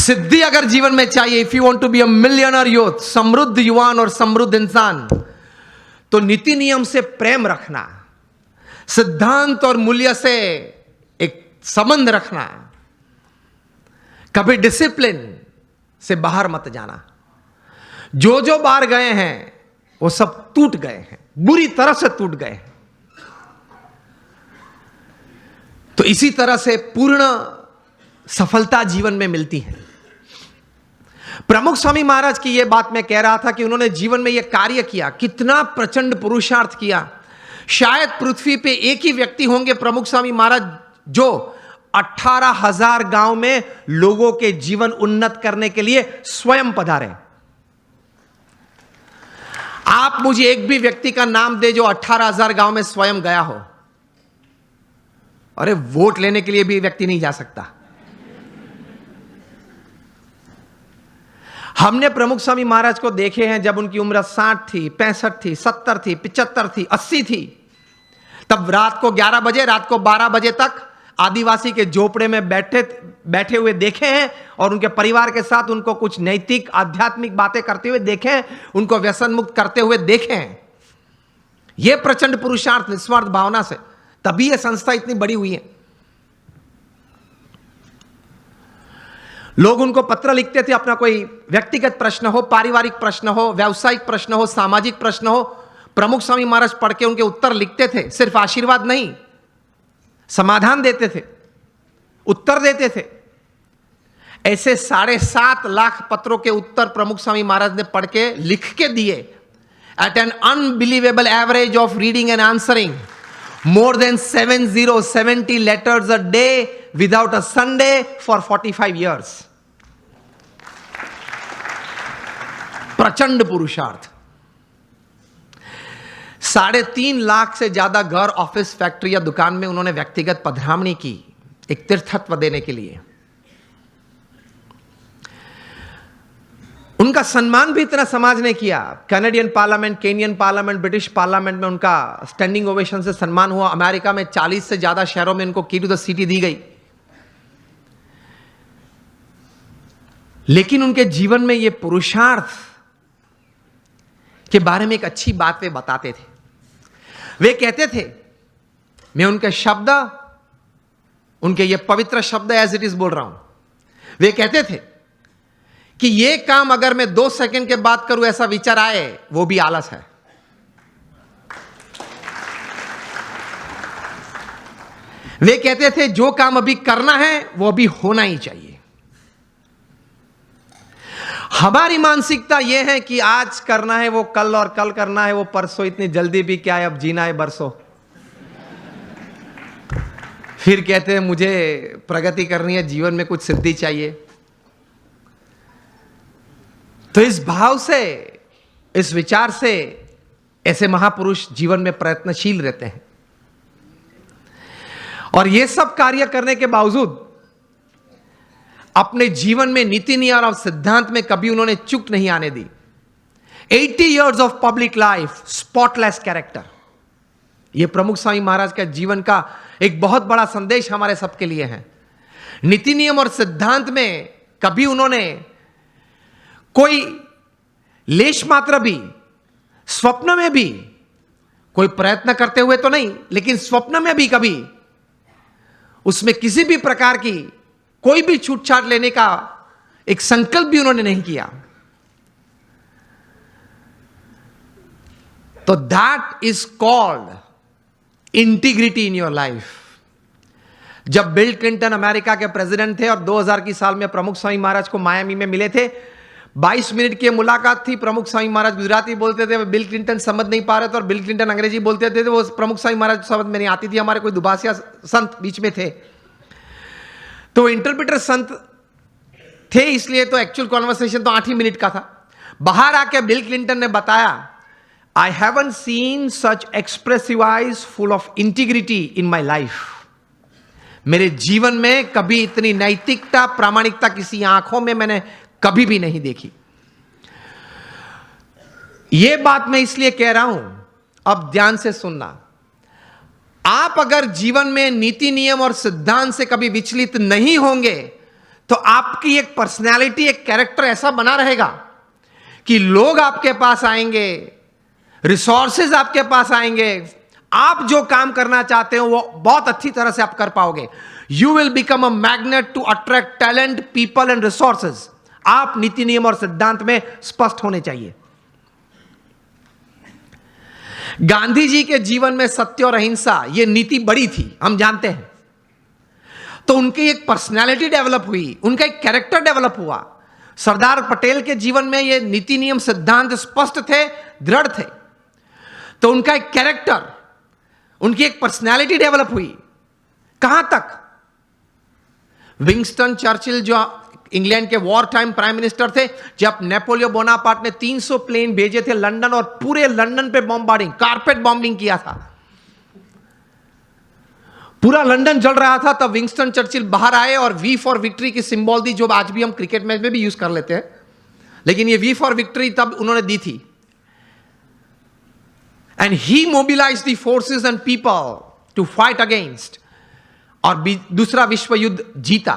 सिद्धि अगर जीवन में चाहिए, if you want to be a millionaire youth, समृद्ध युवान और समृद्ध इंसान, तो नीति नियम से प्रेम रखना, सिद्धांत और मूल्य से एक संबंध रखना, कभी डिसिप्लिन से बाहर मत जाना। जो जो बाहर गए हैं वो सब टूट गए हैं, बुरी तरह से टूट गए हैं। तो इसी तरह से पूर्ण सफलता जीवन में मिलती है। प्रमुख स्वामी महाराज की यह बात मैं कह रहा था कि उन्होंने जीवन में यह कार्य किया, कितना प्रचंड पुरुषार्थ किया। शायद पृथ्वी पे एक ही व्यक्ति होंगे प्रमुख स्वामी महाराज जो 18,000 गांव में लोगों के जीवन उन्नत करने के लिए स्वयं पधारे। आप मुझे एक भी व्यक्ति का नाम दे जो 18,000 गांव में स्वयं गया हो। अरे वोट लेने के लिए भी व्यक्ति नहीं जा सकता। हमने प्रमुख स्वामी महाराज को देखे हैं जब उनकी उम्र 60 थी, 65 थी, 70 थी, 75 थी, 80 थी, तब रात को 11 बजे, रात को 12 बजे तक आदिवासी के झोपड़े में बैठे हुए देखे हैं और उनके परिवार के साथ उनको कुछ नैतिक आध्यात्मिक बातें करते हुए देखे हैं, उनको व्यसन मुक्त करते हुए देखे हैं। यह प्रचंड पुरुषार्थ निस्वार्थ भावना से, तभी यह संस्था इतनी बड़ी हुई है। लोग उनको पत्र लिखते थे, अपना कोई व्यक्तिगत प्रश्न हो, पारिवारिक प्रश्न हो, व्यावसायिक प्रश्न हो, सामाजिक प्रश्न हो, प्रमुख स्वामी महाराज पढ़ के उनके उत्तर लिखते थे। सिर्फ आशीर्वाद नहीं, समाधान देते थे, उत्तर देते थे। ऐसे 7.5 लाख पत्रों के उत्तर प्रमुख स्वामी महाराज ने पढ़ के लिख के दिए। At an unbelievable average of reading and answering more than 70 letters a day without a Sunday for 45 years. प्रचंड पुरुषार्थ। 3.5 लाख से ज्यादा घर, ऑफिस, फैक्ट्री या दुकान में उन्होंने व्यक्तिगत पधरामणी की, एक तीर्थत्व देने के लिए। उनका सम्मान भी इतना समाज ने किया। Canadian parliament, Kenyon parliament, British parliament में उनका स्टैंडिंग ओवेशन से सम्मान हुआ। अमेरिका में 40 से ज्यादा शहरों में उनको की टू द सिटी दी गई। लेकिन उनके जीवन में यह पुरुषार्थ के बारे में एक अच्छी बात वे बताते थे। वे कहते थे, मैं उनके शब्द, उनके ये पवित्र शब्द एज इट इज बोल रहा हूं। वे कहते थे कि ये काम अगर मैं 2 सेकंड के बाद करूं, ऐसा विचार आए, वो भी आलस है। वे कहते थे जो काम अभी करना है वो अभी होना ही चाहिए। हमारी मानसिकता यह है कि आज करना है वो कल, और कल करना है वो परसों। इतनी जल्दी भी क्या है, अब जीना है बरसों। फिर कहते हैं मुझे प्रगति करनी है, जीवन में कुछ सिद्धि चाहिए। तो इस भाव से, इस विचार से ऐसे महापुरुष जीवन में प्रयत्नशील रहते हैं। और ये सब कार्य करने के बावजूद अपने जीवन में नीति नियम और सिद्धांत में कभी उन्होंने चूक नहीं आने दी। 80 years of public life, spotless character. यह प्रमुख स्वामी महाराज का जीवन का एक बहुत बड़ा संदेश हमारे सबके लिए है। नीति नियम और सिद्धांत में कभी उन्होंने कोई लेश मात्र भी, स्वप्न में भी, कोई प्रयत्न करते हुए तो नहीं, लेकिन स्वप्न में भी कभी उसमें किसी भी प्रकार की कोई भी छूटछाट लेने का एक संकल्प भी उन्होंने नहीं किया। तो that is called integrity in your life. जब बिल क्लिंटन अमेरिका के प्रेसिडेंट थे और 2000 की साल में प्रमुख स्वामी महाराज को मायामी में मिले थे, 22 मिनट की मुलाकात थी। प्रमुख स्वामी महाराज गुजराती बोलते थे, बिल क्लिंटन समझ नहीं पा रहे थे, और बिल क्लिंटन अंग्रेजी बोलते थे। वो प्रमुख स्वामी महाराज समझ में नहीं आती थी। हमारे कोई दुभाषिया संत बीच में थे, तो इंटरप्रेटर संत थे, इसलिए तो एक्चुअल कॉन्वर्सेशन तो 8 ही मिनट का था। बाहर आके बिल क्लिंटन ने बताया, I haven't seen such expressive eyes full of integrity in my life. मेरे जीवन में कभी इतनी नैतिकता, प्रामाणिकता किसी आंखों में मैंने कभी भी नहीं देखी। यह बात मैं इसलिए कह रहा हूं, अब ध्यान से सुनना। आप अगर जीवन में नीति नियम और सिद्धांत से कभी विचलित नहीं होंगे तो आपकी एक पर्सनैलिटी, एक कैरेक्टर ऐसा बना रहेगा कि लोग आपके पास आएंगे, रिसोर्सेज आपके पास आएंगे, आप जो काम करना चाहते हो वो बहुत अच्छी तरह से आप कर पाओगे. You will become a magnet to attract talent, people and resources. आप नीति नियम और सिद्धांत में स्पष्ट होने चाहिए. गांधी जी के जीवन में सत्य और अहिंसा ये नीति बड़ी थी, हम जानते हैं. तो उनकी एक पर्सनालिटी डेवलप हुई, उनका एक कैरेक्टर डेवलप हुआ. सरदार पटेल के जीवन में ये नीति नियम सिद्धांत स्पष्ट थे, दृढ़ थे. तो उनका एक कैरेक्टर, उनकी एक पर्सनालिटी डेवलप हुई. कहां तक? विंस्टन चर्चिल जो इंग्लैंड के वॉर टाइम प्राइम मिनिस्टर थे, जब नेपोलियन बोनापार्ट ने 300 प्लेन भेजे थे लंदन और पूरे लंदन पे बॉम्बार्डिंग, कारपेट बॉम्बिंग किया था, पूरा लंदन जल रहा था, तब विंस्टन चर्चिल बाहर आए और वी फॉर विक्ट्री की सिंबल दी, जो आज भी हम क्रिकेट मैच में भी यूज कर लेते हैं, लेकिन ये वी फॉर विक्ट्री तब उन्होंने दी थी. And he mobilized the forces and people to fight against, और दूसरा विश्व युद्ध जीता.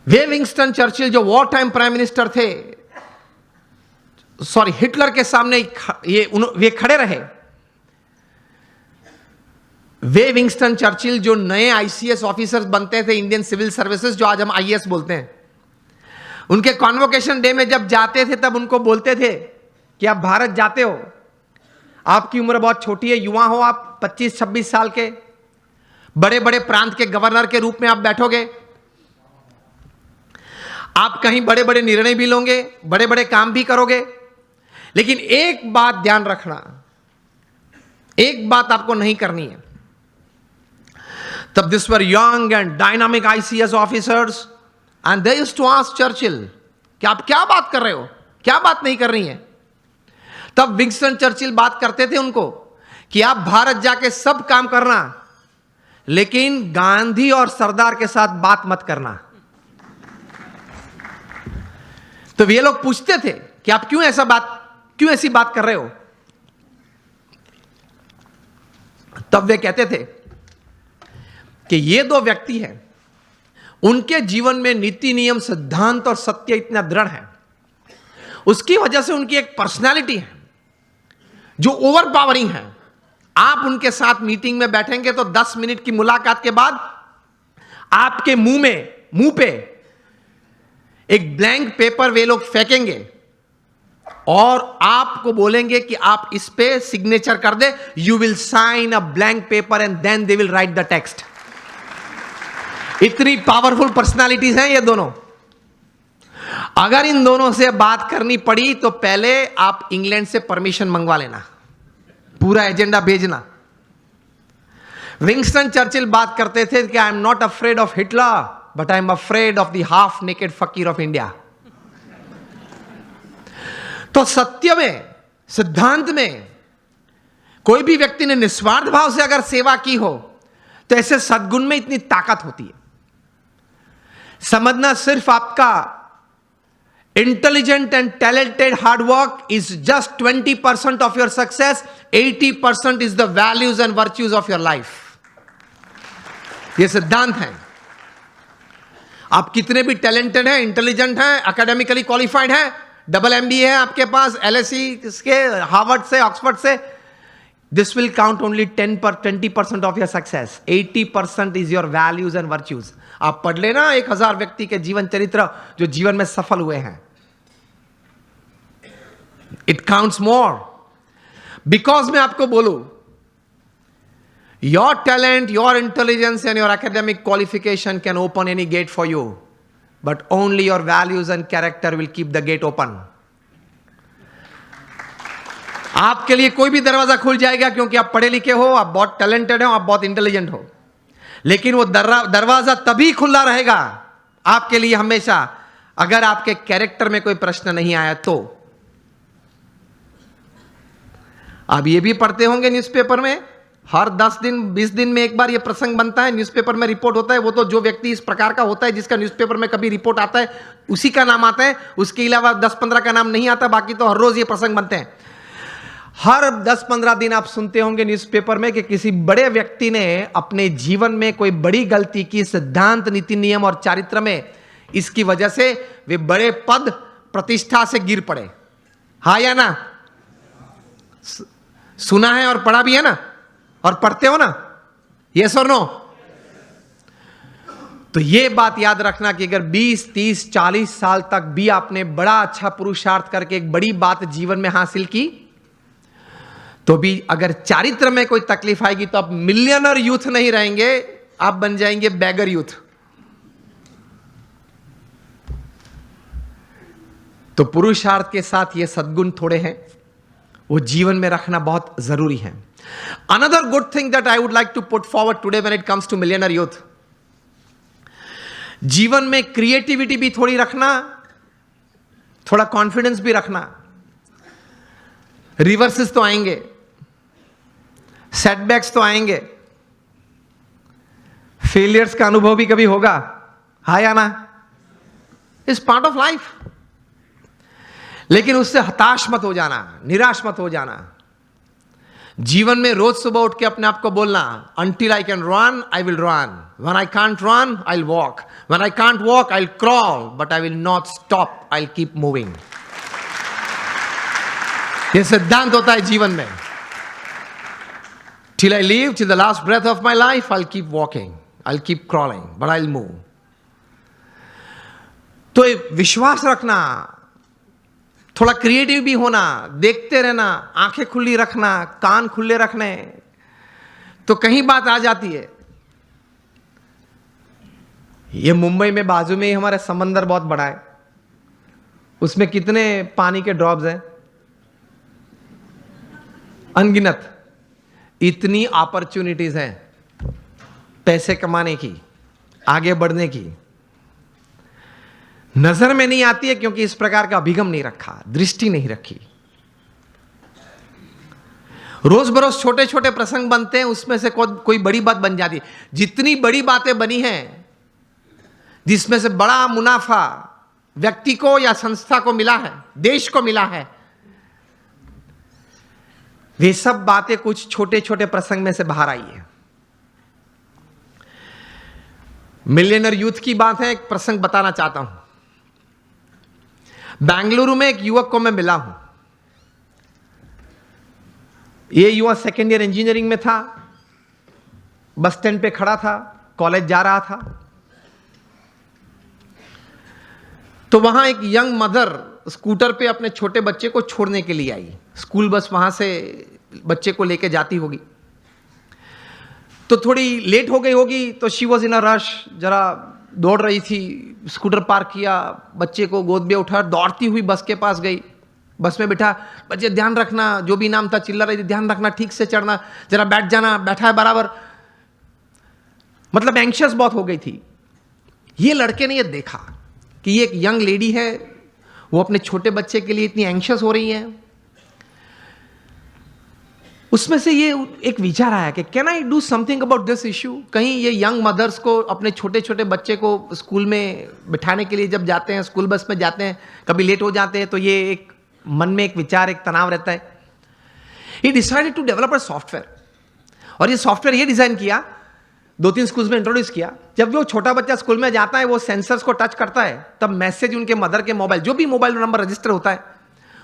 वे विंस्टन चर्चिल जो वॉर टाइम प्राइम मिनिस्टर थे, सॉरी हिटलर के सामने वे खड़े रहे. वे विंस्टन चर्चिल जो नए आईसीएस ऑफिसर्स बनते थे, इंडियन सिविल सर्विसेज, जो आज हम आईएएस बोलते हैं, उनके कॉन्वोकेशन डे में जब जाते थे तब उनको बोलते थे कि आप भारत जाते हो, आपकी उम्र बहुत छोटी है, युवा हो आप, 25-26 साल के, बड़े बड़े प्रांत के गवर्नर के रूप में आप बैठोगे, आप कहीं बड़े बड़े निर्णय भी लोगे, बड़े बड़े काम भी करोगे, लेकिन एक बात ध्यान रखना, एक बात आपको नहीं करनी है. तब this were young and dynamic ICS officers and they used to ask Churchill कि आप क्या बात कर रहे हो, क्या बात नहीं करनी है. तब विंस्टन चर्चिल बात करते थे उनको कि आप भारत जाके सब काम करना, लेकिन गांधी और सरदार के साथ बात मत करना. तो वे लोग पूछते थे कि आप क्यों ऐसी बात कर रहे हो. तब वे कहते थे कि ये दो व्यक्ति हैं, उनके जीवन में नीति नियम सिद्धांत और सत्य इतना दृढ़ है, उसकी वजह से उनकी एक पर्सनालिटी है जो ओवर पावरिंग है. आप उनके साथ मीटिंग में बैठेंगे तो 10 मिनट की मुलाकात के बाद आपके मुंह पे एक ब्लैंक पेपर वे लोग फेंकेंगे और आपको बोलेंगे कि आप इस पे सिग्नेचर कर दे. You will sign a blank paper and then they will write the text. इतनी पावरफुल पर्सनालिटीज हैं ये दोनों. अगर इन दोनों से बात करनी पड़ी तो पहले आप इंग्लैंड से परमिशन मंगवा लेना, पूरा एजेंडा भेजना. विंस्टन चर्चिल बात करते थे कि I am not afraid of Hitler but I am afraid of the half naked फकीर ऑफ इंडिया. तो सत्य में, सिद्धांत में कोई भी व्यक्ति ने निस्वार्थ भाव से अगर सेवा की हो तो ऐसे सद्गुण में इतनी ताकत होती है. समझना, सिर्फ आपका intelligent and talented hard work is just 20% of your success, 80% is the values and virtues of your life. ये सिद्धांत है. आप कितने भी टैलेंटेड हैं, इंटेलिजेंट हैं, एकेडमिकली क्वालिफाइड हैं, डबल एमबीए है आपके पास, एलएसई के, हार्वर्ड से, ऑक्सफोर्ड से, this will count only 20% of your success. 80% is your values and virtues. आप पढ़ लेना 1000 व्यक्ति के जीवन चरित्र जो जीवन में सफल हुए हैं. It counts more. बिकॉज मैं आपको बोलूं, your talent, your intelligence and your academic qualification can open any get for you, but only your values and character will keep the gate open. आपके लिए कोई भी दरवाजा खुल जाएगा क्योंकि आप पढ़े लिखे हो, आप बहुत टैलेंटेड हो, आप बहुत इंटेलिजेंट हो, लेकिन वो दरवाजा तभी खुला रहेगा आपके लिए हमेशा अगर आपके कैरेक्टर में कोई प्रश्न नहीं आया. तो आप ये भी पढ़ते होंगे न्यूज़पेपर में, हर 10 दिन 20 दिन में एक बार ये प्रसंग बनता है, न्यूज़पेपर में रिपोर्ट होता है. वो तो जो व्यक्ति इस प्रकार का होता है जिसका न्यूज़पेपर में कभी रिपोर्ट आता है उसी का नाम आता है, उसके अलावा 10-15 का नाम नहीं आता. बाकी तो हर रोज ये प्रसंग बनते हैं. हर 10-15 दिन आप सुनते होंगे न्यूज़पेपर में कि किसी बड़े व्यक्ति ने अपने जीवन में कोई बड़ी गलती की, सिद्धांत, नीति, नियम और चारित्र में, इसकी वजह से वे बड़े पद प्रतिष्ठा से गिर पड़े। हाँ या ना? सुना है और पढ़ा भी है ना, और पढ़ते हो ना, यस और नो? तो ये बात याद रखना कि अगर 20, 30, 40 साल तक भी आपने बड़ा अच्छा पुरुषार्थ करके एक बड़ी बात जीवन में हासिल की, तो भी अगर चारित्र में कोई तकलीफ आएगी तो आप मिलियनर यूथ नहीं रहेंगे, आप बन जाएंगे बैगर यूथ। तो पुरुषार्थ के साथ ये सद्गुण थोड़े हैं, वो जीवन में रखना बहुत जरूरी है। Another good thing that I would like to put forward today when it comes to millionaire youth, जीवन में क्रिएटिविटी भी थोड़ी रखना, थोड़ा कॉन्फिडेंस भी रखना। रिवर्सेस तो आएंगे, सेटबैक्स तो आएंगे, फेलियर्स का अनुभव भी कभी होगा, हाँ या ना? Is part of life. लेकिन उससे हताश मत हो जाना, निराश मत हो जाना। जीवन में रोज सुबह उठ के अपने आप को बोलना, until I can run, I will run. When I can't run, I'll walk. When I can't walk, I'll crawl. But I will not stop. I'll keep moving. ये सिद्धांत होता है जीवन में। Till I live, till the last breath of my life, I'll keep walking. I'll keep crawling, but I'll move. तो विश्वास रखना, थोड़ा क्रिएटिव भी होना, देखते रहना, आंखें खुली रखना, कान खुले रखने, तो कहीं बात आ जाती है। ये मुंबई में बाजू में ही हमारा समंदर बहुत बड़ा है, उसमें कितने पानी के ड्रॉप्स हैं? अनगिनत। इतनी अपॉर्चुनिटीज हैं पैसे कमाने की, आगे बढ़ने की, नजर में नहीं आती है क्योंकि इस प्रकार का अभिगम नहीं रखा, दृष्टि नहीं रखी। रोज बरोज छोटे छोटे प्रसंग बनते हैं, उसमें से कोई बड़ी बात बन जाती है। जितनी बड़ी बातें बनी हैं, जिसमें से बड़ा मुनाफा व्यक्ति को या संस्था को मिला है, देश को मिला है, वे सब बातें कुछ छोटे छोटे प्रसंग में से बाहर आई है। मिलियनर यूथ की बात है, एक प्रसंग बताना चाहता हूं। बेंगलुरु में एक युवक को मैं मिला हूं। यह युवक सेकेंड ईयर इंजीनियरिंग में था, बस स्टैंड पे खड़ा था, कॉलेज जा रहा था। तो वहां एक यंग मदर स्कूटर पे अपने छोटे बच्चे को छोड़ने के लिए आई। स्कूल बस वहां से बच्चे को लेके जाती होगी, तो थोड़ी लेट हो गई होगी, तो she was in a rush, जरा दौड़ रही थी। स्कूटर पार्क किया, बच्चे को गोद में उठा, दौड़ती हुई बस के पास गई, बस में बिठा, बच्चे ध्यान रखना, जो भी नाम था चिल्ला रही थी, ध्यान रखना, ठीक से चढ़ना, जरा बैठ जाना, बैठा है बराबर। मतलब एंग्शियस बहुत हो गई थी। ये लड़के ने ये देखा कि ये एक यंग लेडी है, वो अपने छोटे बच्चे के लिए इतनी एंग्शियस हो रही है। उसमें से ये एक विचार आया कि can I do something about this issue. कहीं ये यंग मदर्स को, अपने छोटे छोटे बच्चे को स्कूल में बिठाने के लिए जब जाते हैं, स्कूल बस में जाते हैं, कभी लेट हो जाते हैं, तो ये एक मन में एक विचार, एक तनाव रहता है। He decided to develop a software, और ये सॉफ्टवेयर ये डिजाइन किया, 2-3 स्कूल्स में इंट्रोड्यूस किया। जब वो छोटा बच्चा स्कूल में जाता है, वो सेंसर्स को टच करता है, तब मैसेज उनके मदर के मोबाइल, जो भी मोबाइल नंबर रजिस्टर होता है,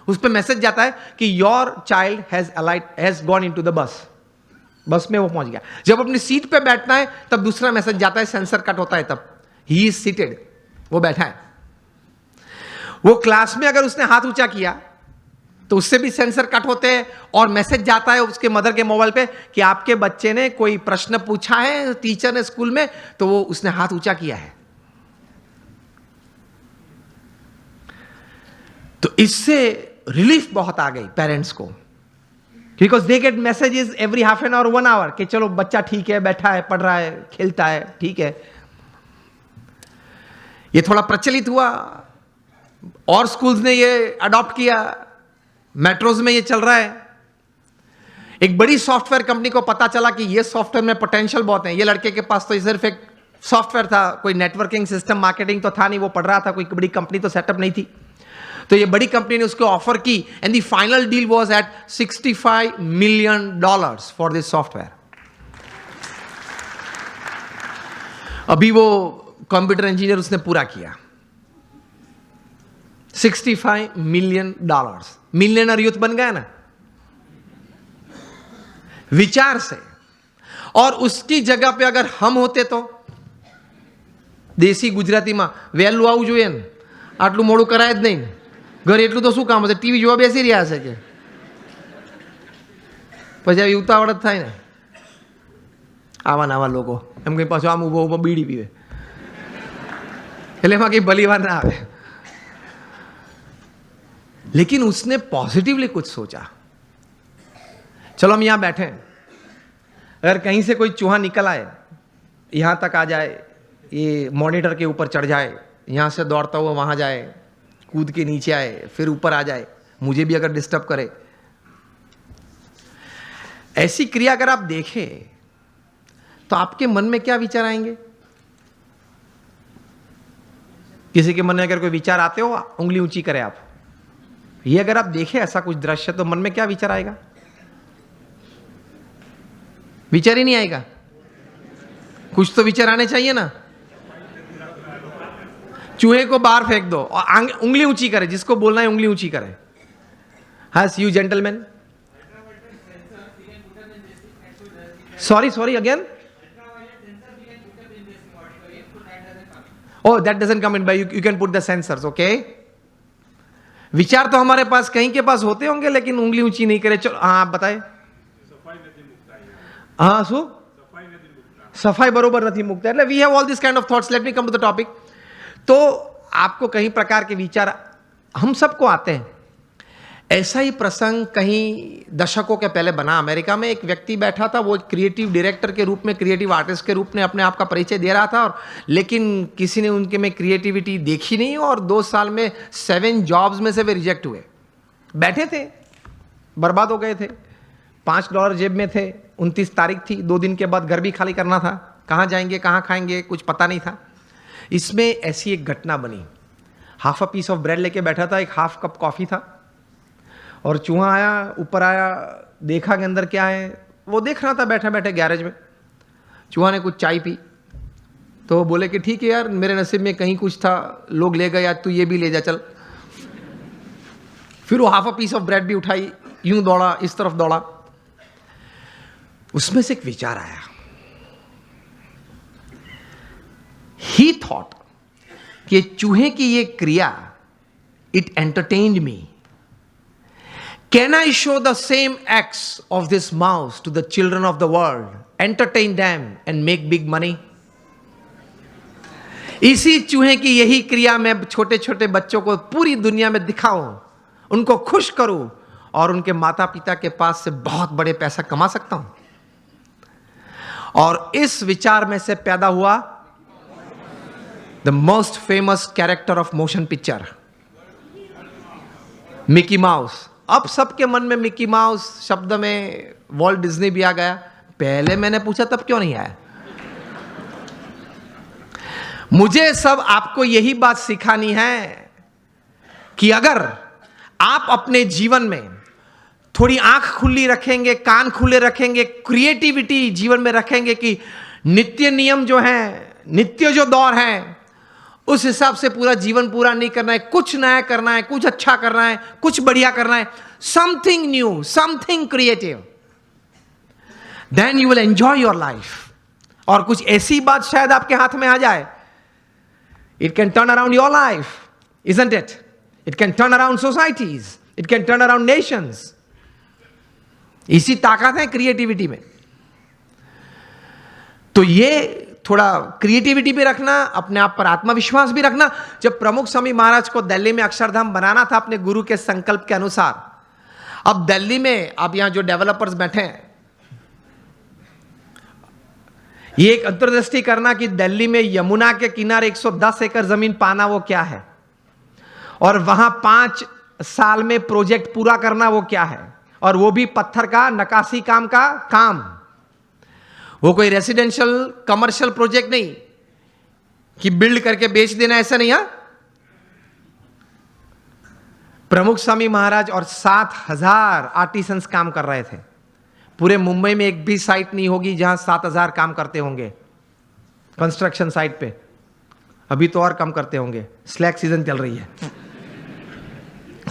उस पर मैसेज जाता है कि your child has gone into the bus. बस में वो पहुंच गया। जब अपनी सीट पे बैठना है, तब दूसरा मैसेज जाता है, सेंसर कट होता है, तब ही इज सीटेड, वो बैठा है। वो क्लास में अगर उसने हाथ ऊंचा किया तो उससे भी सेंसर कट होते हैं, और मैसेज जाता है उसके मदर के मोबाइल पे कि आपके बच्चे ने कोई प्रश्न पूछा है टीचर ने स्कूल में, तो वो उसने हाथ ऊंचा किया है। तो इससे रिलीफ बहुत आ गई पेरेंट्स को, because they get messages every half an hour, 1 hour, कि चलो बच्चा ठीक है, बैठा है, पढ़ रहा है, खेलता है, ठीक है। ये थोड़ा प्रचलित हुआ और स्कूल्स ने ये अडॉप्ट किया, मेट्रोज में ये चल रहा है। एक बड़ी सॉफ्टवेयर कंपनी को पता चला कि ये सॉफ्टवेयर में पोटेंशियल बहुत है। ये लड़के के पास तो सिर्फ एक सॉफ्टवेयर था, कोई नेटवर्किंग सिस्टम, मार्केटिंग तो था नहीं, वो पढ़ रहा था, कोई बड़ी कंपनी तो सेटअप नहीं थी। तो ये बड़ी कंपनी ने उसको ऑफर की and the final deal was at $65 million for this software. अभी वो कंप्यूटर इंजीनियर उसने पूरा किया. $65 million. मिलियनर यूथ बन गया ना विचार से. और उसकी जगह पे अगर हम होते तो દેશી ગુજરાતીમાં વહેલું આવવું જોઈએ ને, આટલું મોડું કરાય જ નહીં. ઘરે એટલું તો શું કામ હશે, ટીવી જોવા બેસી રહ્યા હશે કે પછી આવી ઉતાવળ જ થાય ને. આવા ને આવા લોકો એમ કંઈ પાછું આમ ઊભો ઊભો બીડી પીવે એટલે એમાં કંઈ ભલી વાર ના આવે. लेकिन उसने पॉजिटिवली कुछ सोचा. चलो हम यहां बैठे हैं, अगर कहीं से कोई चूहा निकल आए, यहां तक आ जाए, ये मॉनिटर के ऊपर चढ़ जाए, यहां से दौड़ता हुआ वहां जाए, कूद के नीचे आए, फिर ऊपर आ जाए, मुझे भी अगर डिस्टर्ब करे, ऐसी क्रिया अगर आप देखें तो आपके मन में क्या विचार आएंगे? किसी के मन में अगर कोई विचार आते हो, उंगली ऊंची करें आप. ये अगर आप देखें ऐसा कुछ दृश्य तो मन में क्या विचार आएगा? विचार ही नहीं आएगा. कुछ तो विचार आने चाहिए ना. चूहे को बाहर फेंक दो और उंगली ऊंची करे, जिसको बोलना है उंगली ऊंची करे. हाँ, you gentleman. Sorry again. Oh, that doesn't come in by you can put the sensors, okay? विचार तो हमारे पास कहीं के पास होते होंगे, लेकिन उंगली ऊंची नहीं करे. चलो हाँ, आप बताए. हाँ, શું सफाई बरोबर नहीं मुकता. એટલે we have all this kind of thoughts. Let me come to the topic. तो आपको कहीं प्रकार के विचार हम सबको आते हैं. ऐसा ही प्रसंग कहीं दशकों के पहले बना. अमेरिका में एक व्यक्ति बैठा था, वो क्रिएटिव डायरेक्टर के रूप में, क्रिएटिव आर्टिस्ट के रूप में अपने आप का परिचय दे रहा था, और लेकिन किसी ने उनके में क्रिएटिविटी देखी नहीं, और 2 साल में 7 जॉब्स में से वे रिजेक्ट हुए. बैठे थे, बर्बाद हो गए थे. $5 जेब में थे. 29 तारीख थी. 2 दिन के बाद घर भी खाली करना था. कहाँ जाएंगे, कहाँ खाएंगे, कुछ पता नहीं था. इसमें ऐसी एक घटना बनी. Half a piece of bread लेके बैठा था, एक हाफ कप कॉफी था, और चूहा आया, ऊपर आया, देखा कि अंदर क्या है. वो देख रहा था बैठा बैठे गैरेज में. चूहा ने कुछ चाय पी, तो बोले कि ठीक है यार, मेरे नसीब में कहीं कुछ था, लोग ले गए, आज तू ये भी ले जा चल. फिर वो half a piece of bread भी उठाई, यूं दौड़ा, इस तरफ दौड़ा. उसमें से एक विचार आया. ही थॉट कि चूहे की ये क्रिया, it entertained me. Can I show the same acts of this mouse to the children of the world, entertain them and make big money? इसी चूहे की यही क्रिया मैं छोटे छोटे बच्चों को पूरी दुनिया में दिखाऊं, उनको खुश करूं, और उनके माता पिता के पास से बहुत बड़े पैसा कमा सकता हूं. और इस विचार में से पैदा हुआ the most famous character of motion picture, Mickey mouse. अब सबके मन में मिकी माउस शब्द में वॉल्ट डिज्नी भी आ गया. पहले मैंने पूछा तब क्यों नहीं आया? मुझे सब आपको यही बात सिखानी है कि अगर आप अपने जीवन में थोड़ी आंख खुली रखेंगे, कान खुले रखेंगे, क्रिएटिविटी जीवन में रखेंगे कि नित्य नियम जो है, नित्य जो दौर है, उस हिसाब से पूरा जीवन पूरा नहीं करना है. कुछ नया करना है, कुछ अच्छा करना है, कुछ बढ़िया करना है, something new, something creative. Then you will enjoy your life. और कुछ ऐसी बात शायद आपके हाथ में आ जाए, it can turn around your life, isn't it? It can turn around societies, it can turn around Nations. इसी ताकत है क्रिएटिविटी में. तो ये थोड़ा क्रिएटिविटी भी रखना, अपने आप पर आत्मविश्वास भी रखना. जब प्रमुख स्वामी महाराज को दिल्ली में अक्षरधाम बनाना था अपने गुरु के संकल्प के अनुसार, अब दिल्ली में अब यहां जो डेवलपर्स बैठे हैं, ये एक अंतर्दृष्टि करना कि दिल्ली में यमुना के किनारे 110 एकड़ जमीन पाना वो क्या है, और वहां 5 साल में प्रोजेक्ट पूरा करना वो क्या है, और वो भी पत्थर का नक्काशी काम का काम. वो कोई रेसिडेंशियल कमर्शियल प्रोजेक्ट नहीं कि बिल्ड करके बेच देना, ऐसा नहीं. प्रमुख स्वामी महाराज और 7,000 आर्टिसंस काम कर रहे थे। पूरे मुंबई में एक भी साइट नहीं होगी जहां 7,000 काम करते होंगे कंस्ट्रक्शन साइट पे। अभी तो और कम करते होंगे, स्लैक सीजन चल रही है,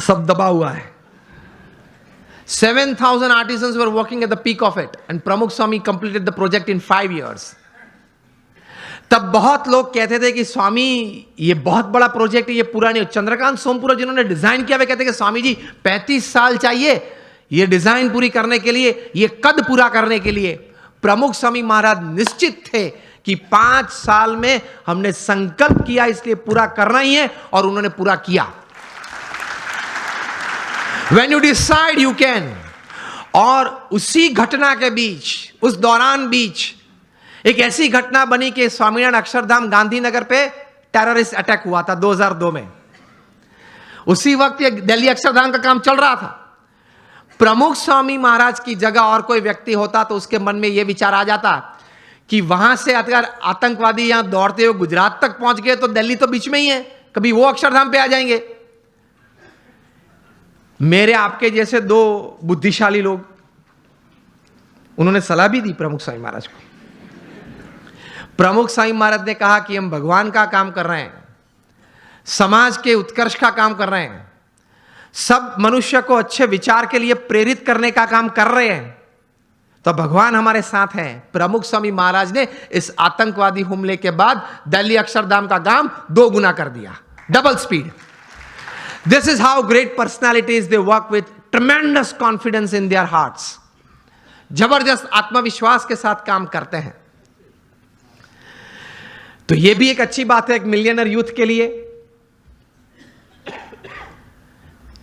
सब दबा हुआ है। 7,000 artisans were working at the peak of it and Pramukh Swami completed the project in 5 years. तब बहुत लोग कहते थे कि स्वामी ये बहुत बड़ा प्रोजेक्ट है, ये पूरा नहीं। चंद्रकांत सोमपुरा जिन्होंने डिजाइन किया वे कहते कि स्वामी जी 35 साल चाहिए ये डिजाइन पूरी करने के लिए, ये कद पूरा करने के लिए। प्रमुख स्वामी महाराज निश्चित थे कि 5 साल में हमने संकल्प किया इसलिए पूरा करना ही है, और उन्होंने पूरा किया। When you decide you can। और उसी घटना के बीच, उस दौरान बीच एक ऐसी घटना बनी कि स्वामीनारायण अक्षरधाम गांधीनगर पे टेररिस्ट अटैक हुआ था 2002 में। उसी वक्त ये दिल्ली अक्षरधाम का काम चल रहा था। प्रमुख स्वामी महाराज की जगह और कोई व्यक्ति होता तो उसके मन में यह विचार आ जाता कि वहां से अगर आतंकवादी यहां दौड़ते हुए गुजरात तक पहुंच गए तो दिल्ली तो बीच में ही है, कभी वो अक्षरधाम पे आ जाएंगे। मेरे आपके जैसे 2 बुद्धिशाली लोग, उन्होंने सलाह भी दी प्रमुख स्वामी महाराज को। प्रमुख स्वामी महाराज ने कहा कि हम भगवान का काम कर रहे हैं, समाज के उत्कर्ष का काम कर रहे हैं, सब मनुष्य को अच्छे विचार के लिए प्रेरित करने का काम कर रहे हैं, तो भगवान हमारे साथ हैं। प्रमुख स्वामी महाराज ने इस आतंकवादी हमले के बाद दिल्ली अक्षरधाम का काम 2 गुना कर दिया, double speed. This is how great personalities they work with tremendous confidence in their hearts। जबरदस्त आत्मविश्वास के साथ काम करते हैं। तो यह भी एक अच्छी बात है एक मिलियनर यूथ के लिए।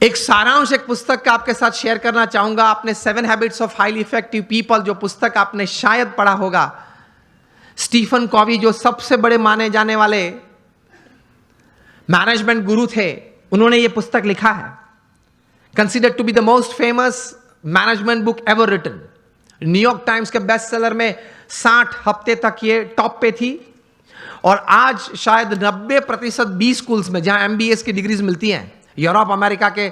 एक सारांश एक पुस्तक का आपके साथ शेयर करना चाहूंगा। आपने 7 habits of highly effective people जो पुस्तक आपने शायद पढ़ा होगा, स्टीफन कॉवी जो सबसे बड़े माने जाने वाले मैनेजमेंट गुरु थे, उन्होंने यह पुस्तक लिखा है। Considered to be the most famous management book ever written. New York Times के बेस्ट सेलर में 60 हफ्ते तक ये टॉप पे थी, और आज शायद 90% बी स्कूल्स में जहां MBA की डिग्रीज मिलती हैं यूरोप अमेरिका के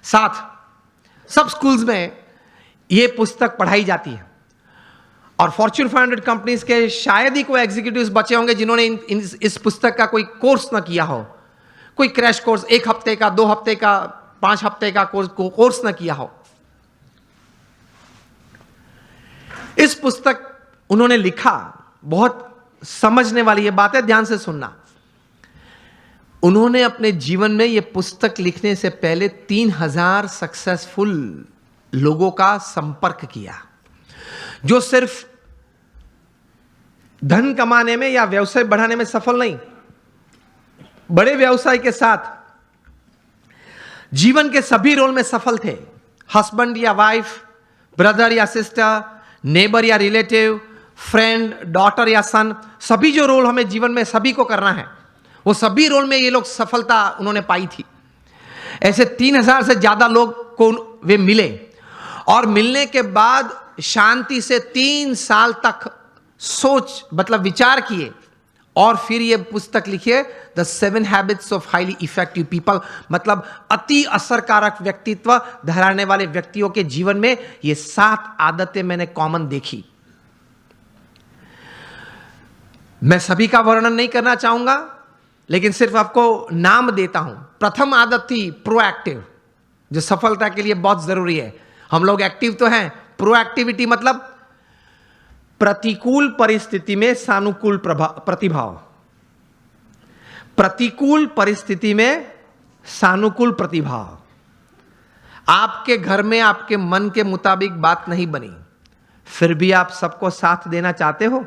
साथ, सब स्कूल्स में ये पुस्तक पढ़ाई जाती है। और फॉर्च्यून 500 कंपनीज के शायद ही कोई एग्जीक्यूटिव्स बचे होंगे जिन्होंने इस पुस्तक का कोई कोर्स ना किया हो, कोई क्रैश कोर्स 1 हफ्ते का, 2 हफ्ते का, 5 हफ्ते का कोर्स ना किया हो। इस पुस्तक उन्होंने लिखा, बहुत समझने वाली ये बात है, ध्यान से सुनना। उन्होंने अपने जीवन में यह पुस्तक लिखने से पहले 3,000 सक्सेसफुल लोगों का संपर्क किया, जो सिर्फ धन कमाने में या व्यवसाय बढ़ाने में सफल नहीं, बड़े व्यवसाय के साथ जीवन के सभी रोल में सफल थे। हस्बैंड या वाइफ, ब्रदर या सिस्टर, नेबर या रिलेटिव, फ्रेंड, डॉटर या सन, सभी जो रोल हमें जीवन में सभी को करना है, वो सभी रोल में ये लोग सफलता उन्होंने पाई थी। ऐसे 3,000 से ज्यादा लोग को वे मिले, और मिलने के बाद शांति से 3 साल तक सोच मतलब विचार किए, और फिर ये पुस्तक लिखिए the 7 habits of highly effective people. मतलब अति असरकारक व्यक्तित्व धराने वाले व्यक्तियों के जीवन में ये 7 आदतें मैंने कॉमन देखी। मैं सभी का वर्णन नहीं करना चाहूंगा, लेकिन सिर्फ आपको नाम देता हूं। प्रथम आदत थी प्रोएक्टिव, जो सफलता के लिए बहुत जरूरी है। हम लोग एक्टिव तो हैं, प्रोएक्टिविटी मतलब प्रतिकूल परिस्थिति में सानुकूल प्रतिभाव। प्रतिकूल परिस्थिति में सानुकूल प्रतिभाव। आपके घर में आपके मन के मुताबिक बात नहीं बनी, फिर भी आप सबको साथ देना चाहते हो।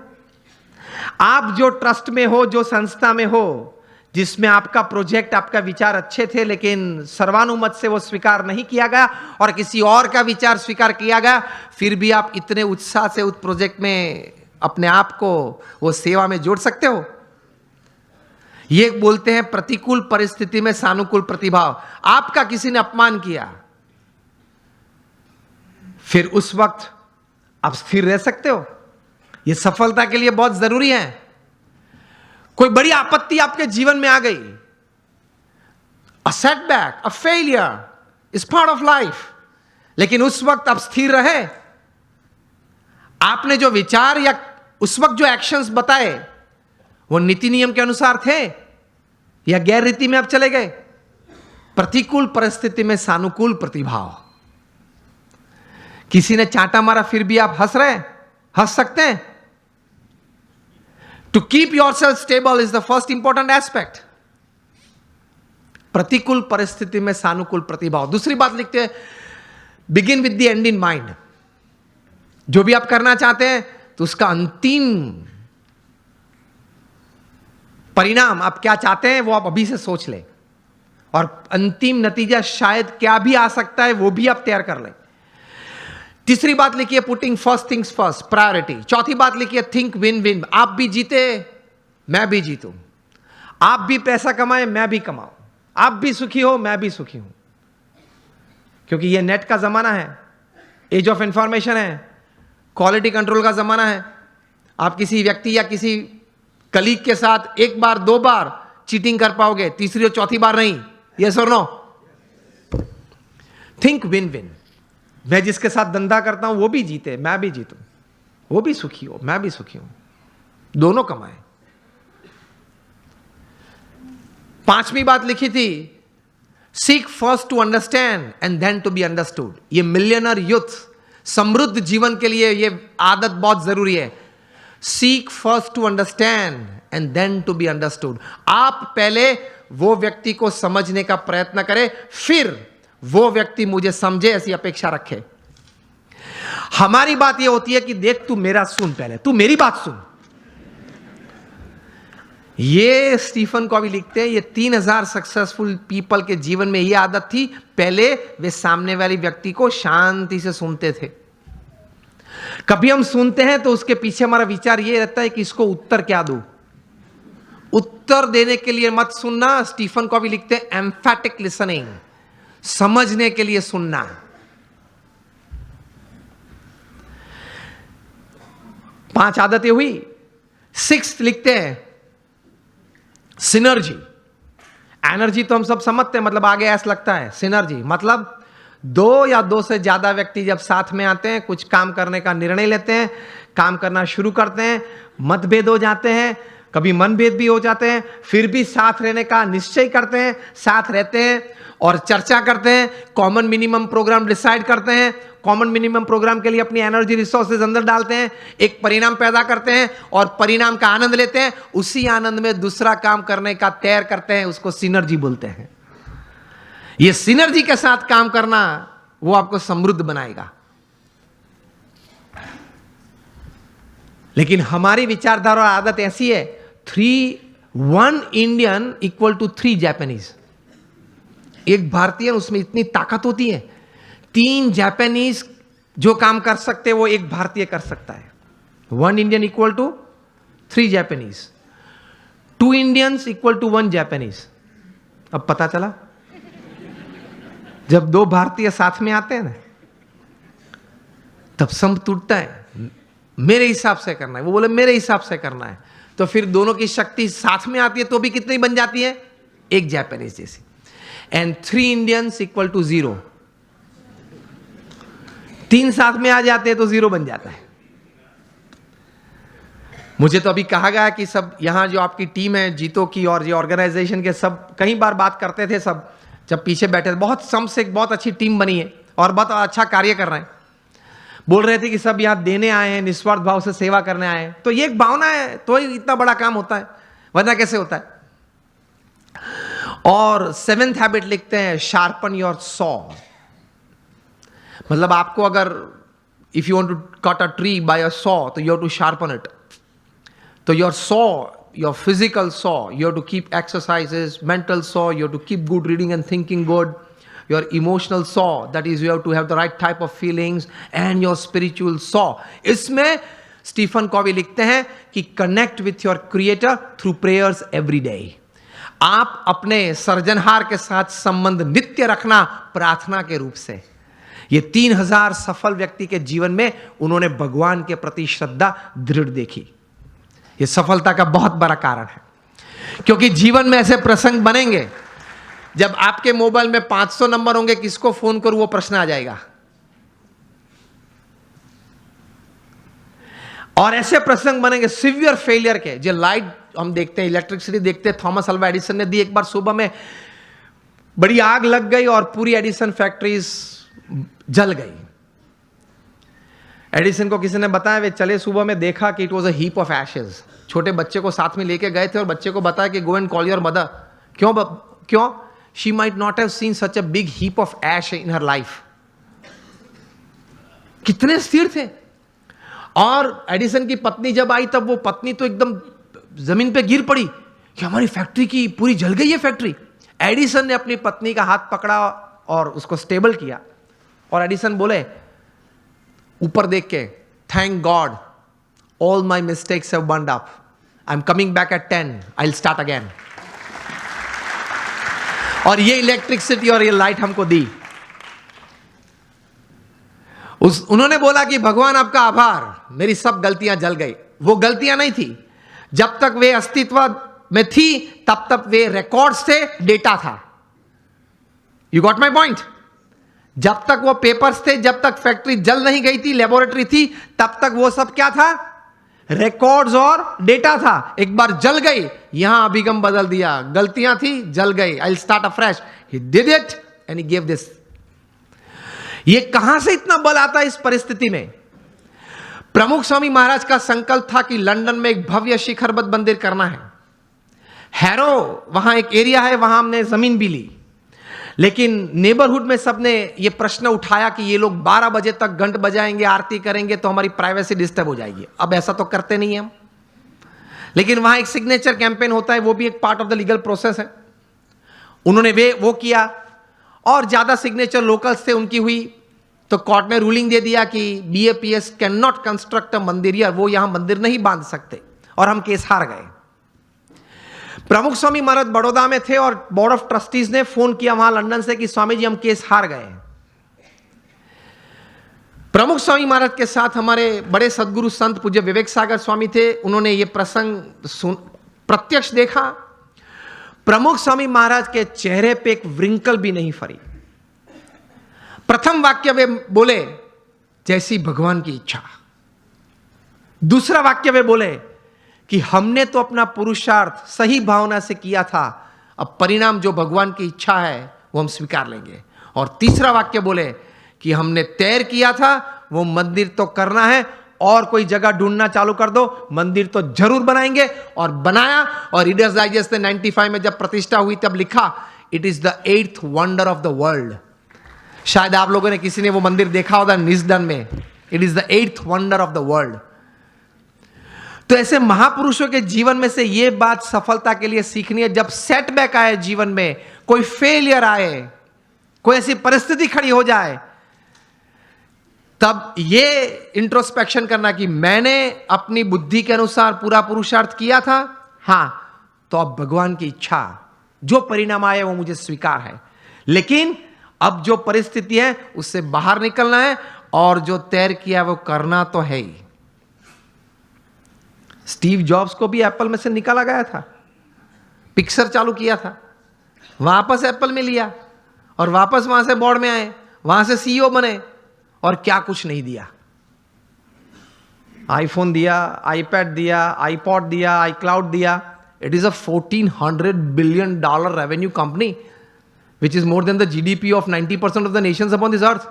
आप जो ट्रस्ट में हो, जो संस्था में हो, जिसमें आपका प्रोजेक्ट, आपका विचार अच्छे थे, लेकिन सर्वानुमत से वो स्वीकार नहीं किया गया और किसी और का विचार स्वीकार किया गया, फिर भी आप इतने उत्साह से उस प्रोजेक्ट में अपने आप को वो सेवा में जोड़ सकते हो। ये बोलते हैं प्रतिकूल परिस्थिति में सानुकूल प्रतिभाव। आपका किसी ने अपमान किया, फिर उस वक्त आप स्थिर रह सकते हो। ये सफलता के लिए बहुत जरूरी है। कोई बड़ी आपत्ति आपके जीवन में आ गई, a setback, a failure, it's part of life. लेकिन उस वक्त आप स्थिर रहे, आपने जो विचार या उस वक्त जो एक्शंस बताए वो नीति नियम के अनुसार थे या गैर रीति में आप चले गए। प्रतिकूल परिस्थिति में सानुकूल प्रतिभाव। किसी ने चांटा मारा फिर भी आप हंस रहे हैं, हंस सकते हैं। To keep yourself stable is the first important aspect. प्रतिकूल परिस्थिति में सानुकूल प्रतिभाव। दूसरी बात लिखते हैं, begin with the end in mind. जो भी आप करना चाहते हैं तो उसका अंतिम परिणाम आप क्या चाहते हैं वो आप अभी से सोच लें, और अंतिम नतीजा शायद क्या भी आ सकता है वो भी आप तैयार कर लें। तीसरी बात लिखिए, putting first things first, priority. चौथी बात लिखिए, थिंक विन विन। आप भी जीते मैं भी जीतूं, आप भी पैसा कमाए मैं भी कमाऊं, आप भी सुखी हो मैं भी सुखी हूं। क्योंकि ये नेट का जमाना है, एज ऑफ इंफॉर्मेशन है, क्वालिटी कंट्रोल का जमाना है। आप किसी व्यक्ति या किसी कलीग के साथ एक बार दो बार चीटिंग कर पाओगे, तीसरी और चौथी बार नहीं। यस और नो? Think win win. मैं जिसके साथ धंधा करता हूं वो भी जीते मैं भी जीतूं, वो भी सुखी हो मैं भी सुखी हूं, दोनों कमाए। पांचवी बात लिखी थी, seek first to understand and then to be understood. ये मिलियनर यूथ समृद्ध जीवन के लिए ये आदत बहुत जरूरी है। Seek first to understand and then to be understood. आप पहले वो व्यक्ति को समझने का प्रयत्न करें, फिर वो व्यक्ति मुझे समझे ऐसी अपेक्षा रखे। हमारी बात ये होती है कि देख तू मेरा सुन, पहले तू मेरी बात सुन। ये स्टीफन कॉवी लिखते हैं, ये 3000 सक्सेसफुल पीपल के जीवन में ये आदत थी। पहले वे सामने वाले व्यक्ति को शांति से सुनते थे। कभी हम सुनते हैं तो उसके पीछे हमारा विचार ये रहता है कि इसको उत्तर क्या दूं। उत्तर देने के लिए मत सुनना। स्टीफन कॉवी लिखते हैं, एम्फैटिक लिसनिंग, समझने के लिए सुनना। पांच आदतें हुई। सिक्स्थ लिखते हैं, सिनर्जी। एनर्जी तो हम सब समझते हैं, मतलब आगे ऐसा लगता है। सिनर्जी मतलब दो या दो से ज्यादा व्यक्ति जब साथ में आते हैं, कुछ काम करने का निर्णय लेते हैं, काम करना शुरू करते हैं, मतभेद हो जाते हैं, कभी मनभेद भी हो जाते हैं, फिर भी साथ रहने का निश्चय करते हैं, साथ रहते हैं और चर्चा करते हैं, कॉमन मिनिमम प्रोग्राम डिसाइड करते हैं, कॉमन मिनिमम प्रोग्राम के लिए अपनी एनर्जी रिसोर्सेज अंदर डालते हैं, एक परिणाम पैदा करते हैं और परिणाम का आनंद लेते हैं। उसी आनंद में दूसरा काम करने का तैयार करते हैं, उसको सिनर्जी बोलते हैं। ये सिनर्जी के साथ काम करना वो आपको समृद्ध बनाएगा। लेकिन हमारी विचारधारा और आदत ऐसी है, 1 इंडियन इक्वल टू 3 जापानीज। एक भारतीय, उसमें इतनी ताकत होती है, 3 जापानीज जो काम कर सकते हैं वो एक भारतीय कर सकता है। 1 Indian equal to 3 Japanese, 2 Indians equal to 1 Japanese. अब पता चला, जब 2 भारतीय साथ में आते हैं ना, तब संप टूटता है। मेरे हिसाब से करना है, वो बोले मेरे हिसाब से करना है, तो फिर दोनों की शक्ति साथ में आती है तो भी कितनी बन जाती है? एक जापानीज जैसी। And 3 Indians equal to 0। 3 साथ में आ जाते हैं तो 0 बन जाता है। मुझे तो अभी कहा गया कि सब यहां जो आपकी टीम है जीतो की और ये ऑर्गेनाइजेशन के, सब कई बार बात करते थे, सब जब पीछे बैठे थे, बहुत सम से एक बहुत अच्छी टीम बनी है और बहुत अच्छा कार्य कर रहे हैं। बोल रहे थे कि सब यहां देने आए हैं, निस्वार्थ भाव से सेवा करने आए हैं। तो ये एक भावना है तो ही इतना बड़ा काम होता है, वरना कैसे होता है। और 7th हैबिट लिखते हैं, शार्पन योर सॉ। मतलब आपको अगर if you want to cut a tree by a saw तो you have to sharpen it. तो your saw, your physical saw, you have to keep exercises, mental saw, you have to keep good reading and thinking good. Your emotional saw, that is you have to have the right type of feelings, and your spiritual saw. इसमें स्टीफन कॉवी लिखते हैं कि connect with your creator through prayers every day. आप अपने सर्जनहार के साथ संबंध नित्य रखना प्रार्थना के रूप से। ये 3000 सफल व्यक्ति के जीवन में उन्होंने भगवान के प्रति श्रद्धा दृढ़ देखी। ये सफलता का बहुत बड़ा कारण है, क्योंकि जीवन में ऐसे प्रसंग बनेंगे जब आपके मोबाइल में 500 नंबर होंगे, किसको फोन करूं वो प्रश्न आ जाएगा। और ऐसे प्रसंग बनेंगे सिवियर फेलियर के। जो लाइट हम देखते हैं, इलेक्ट्रिसिटी देखते हैं, थॉमस अल्वा एडिसन ने दी। एक बार सुबह में बड़ी आग लग गई और पूरी एडिसन फैक्ट्रीज जल गई। एडिसन को किसी ने बताया, वे चले सुबह में, देखा कि it was a heap of Ashes. छोटे बच्चे को साथ में लेके गए थे और बच्चे को बताया कि go and call your mother. क्यों? She might not have seen such a big heap of ash in her life. कितने स्थिर थे। और एडिसन की पत्नी जब आई, तब वो पत्नी तो एकदम जमीन पे गिर पड़ी कि हमारी फैक्ट्री की पूरी जल गई है फैक्ट्री। एडिसन ने अपनी पत्नी का हाथ पकड़ा और उसको स्टेबल किया। और एडिसन बोले ऊपर देख के, thank God all my mistakes have burned up, I am coming back at 10, I will start again. और ये इलेक्ट्रिसिटी और ये लाइट हमको दी। उन्होंने बोला कि भगवान आपका आभार, मेरी सब गलतियां जल गई। वो गलतियां नहीं थी, जब तक वे अस्तित्व में थी तब तक वे रिकॉर्ड्स थे, डेटा था। You got my point? जब तक वो पेपर्स थे, जब तक फैक्ट्री जल नहीं गई थी, लेबोरेटरी थी, तब तक वो सब क्या था? रिकॉर्ड्स और डेटा था। एक बार जल गई, यहां अभिगम बदल दिया, गलतियां थी, जल गई, I will start afresh. He did it and he give this. ये कहां से इतना बल आता है इस परिस्थिति में? प्रमुख स्वामी महाराज का संकल्प था कि लंदन में एक भव्य शिखरबद्ध मंदिर करना है। हैरो वहां एक एरिया है, वहां हमने जमीन भी ली, लेकिन नेबरहुड में सबने ये प्रश्न उठाया कि ये लोग 12 बजे तक घंट बजाएंगे, आरती करेंगे, तो हमारी प्राइवेसी डिस्टर्ब हो जाएगी। अब ऐसा तो करते नहीं हम, लेकिन वहां एक सिग्नेचर कैंपेन होता है, वो भी एक part of the legal process है। उन्होंने वो किया और ज्यादा सिग्नेचर लोकल्स थे, उनकी हुई, तो कोर्ट ने रूलिंग दे दिया कि BAPS can not construct a मंदिर, या वो यहां मंदिर नहीं बांध सकते, और हम केस हार गए। प्रमुख स्वामी महाराज बड़ौदा में थे और बोर्ड ऑफ ट्रस्टीज ने फोन किया वहां लंदन से कि स्वामी जी हम केस हार गए। प्रमुख स्वामी महाराज के साथ हमारे बड़े सदगुरु संत पूज्य विवेक सागर स्वामी थे। उन्होंने ये प्रसंग प्रत्यक्ष देखा। प्रमुख स्वामी महाराज के चेहरे पे एक व्रिंकल भी नहीं फरी। प्रथम वाक्य वे बोले, जैसी भगवान की इच्छा। दूसरा वाक्य वे बोले कि हमने तो अपना पुरुषार्थ सही भावना से किया था, अब परिणाम जो भगवान की इच्छा है वो हम स्वीकार लेंगे। और तीसरा वाक्य बोले कि हमने तैर किया था, वो मंदिर तो करना है, और कोई जगह ढूंढना चालू कर दो, मंदिर तो जरूर बनाएंगे। और बनाया। और रीडर्स डाइजेस्ट ने 95 में जब प्रतिष्ठा हुई तब लिखा, it is the 8th wonder of the world. शायद आप लोगों ने किसी ने वो मंदिर देखा होगा निस्दन में। It is the 8th wonder of the world. तो ऐसे महापुरुषों के जीवन में से ये बात सफलता के लिए सीखनी है। जब सेटबैक आए जीवन में, कोई फेलियर आए, कोई ऐसी परिस्थिति खड़ी हो जाए, तब ये इंट्रोस्पेक्शन करना कि मैंने अपनी बुद्धि के अनुसार पूरा पुरुषार्थ किया था, हां, तो अब भगवान की इच्छा, जो परिणाम आए वो मुझे स्वीकार है, लेकिन अब जो परिस्थिति है उससे बाहर निकलना है, और जो तैर किया वो करना तो है ही। स्टीव जॉब्स को भी एप्पल में से निकाला गया था, पिक्सर चालू किया था, वापस एप्पल में लिया और वापस वहां से बोर्ड में आए, वहां से CEO बने, और क्या कुछ नहीं दिया। आईफोन दिया, आईपैड दिया, आईपॉड दिया, iCloud दिया। It is a $1400 billion revenue company, which is more than the GDP of 90% of the nations upon this earth.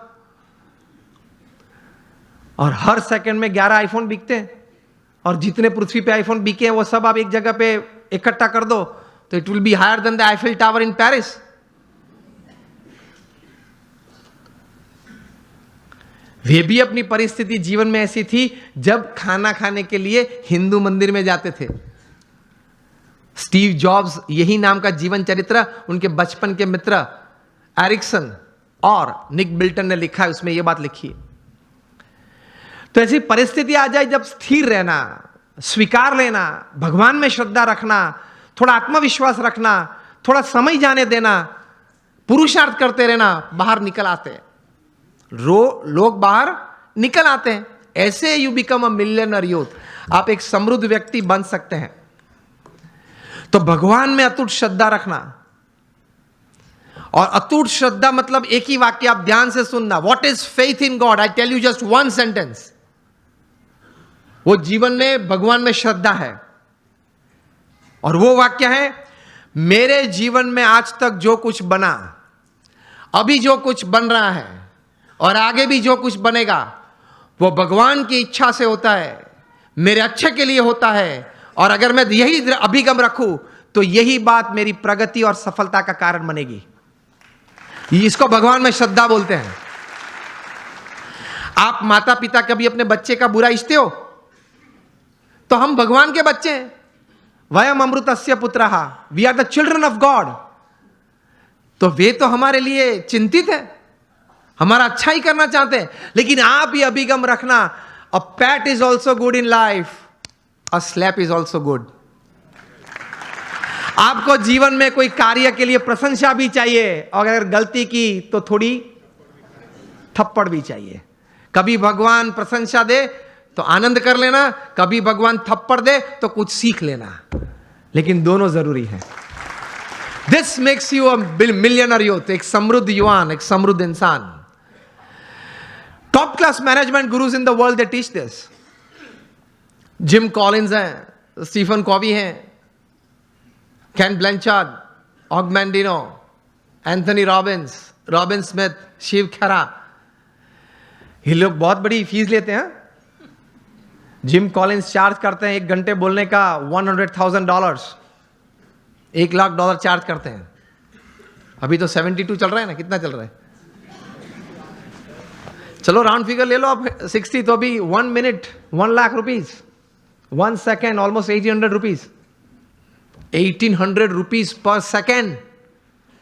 और हर सेकंड में 11 आईफोन बिकते हैं, और जितने पृथ्वी पे आईफोन बिके हैं वो सब आप एक जगह पे इकट्ठा कर दो तो it will be higher than the Eiffel tower in Paris. वे भी अपनी परिस्थिति जीवन में ऐसी थी जब खाना खाने के लिए हिंदू मंदिर में जाते थे। स्टीव जॉब्स, यही नाम का जीवन चरित्र उनके बचपन के मित्र एरिक्सन और निक बिल्टन ने लिखा है, उसमें यह बात लिखी है। तो ऐसी परिस्थिति आ जाए जब स्थिर रहना, स्वीकार लेना, भगवान में श्रद्धा रखना, थोड़ा आत्मविश्वास रखना, थोड़ा समय जाने देना, पुरुषार्थ करते रहना, बाहर निकल आते हैं। लोग बाहर निकल आते हैं। ऐसे you become a millionaire youth, आप एक समृद्ध व्यक्ति बन सकते हैं। तो भगवान में अटूट श्रद्धा रखना, और अटूट श्रद्धा मतलब एक ही वाक्य आप ध्यान से सुनना, what is faith in God? I tell you just one sentence, वो जीवन में भगवान में श्रद्धा है। और वो वाक्य है, मेरे जीवन में आज तक जो कुछ बना, अभी जो कुछ बन रहा है और आगे भी जो कुछ बनेगा, वो भगवान की इच्छा से होता है, मेरे अच्छे के लिए होता है। और अगर मैं यही अभिगम रखूं तो यही बात मेरी प्रगति और सफलता का कारण बनेगी। इसको भगवान में श्रद्धा बोलते हैं। आप माता पिता कभी अपने बच्चे का बुरा इच्छते हो? तो हम भगवान के बच्चे हैं। वयम अमृतस्य पुत्रः, we are the children of God. तो वे तो हमारे लिए चिंतित है, हमारा अच्छा ही करना चाहते हैं। लेकिन आप ये अभिगम रखना, a pat is also good in life, a slap is also good. आपको जीवन में कोई कार्य के लिए प्रशंसा भी चाहिए, और अगर गलती की तो थोड़ी थप्पड़ भी चाहिए। कभी भगवान प्रशंसा दे तो आनंद कर लेना, कभी भगवान थप्पड़ दे तो कुछ सीख लेना, लेकिन दोनों जरूरी है। This makes you a millionaire youth, एक समृद्ध युवान, एक समृद्ध इंसान। Top class management gurus in the world they teach this. Jim Collins हैं, स्टीफन कॉवी हैं, Ken Blanchard, Og Mandino, Anthony Robbins, Robin Smith, Shiv Khera, ये लोग बहुत बड़ी फीस लेते हैं। जिम कॉलिंस चार्ज करते हैं 1 घंटे बोलने का $100,000, $1 लाख चार्ज करते हैं। अभी तो 72 चल रहा है ना, कितना चल रहा है? चलो राउंड फिगर ले लो आप 60, तो अभी 1 मिनट $1 लाख, 1 सेकेंड ऑलमोस्ट ₹1,800, ₹1,800 पर सेकेंड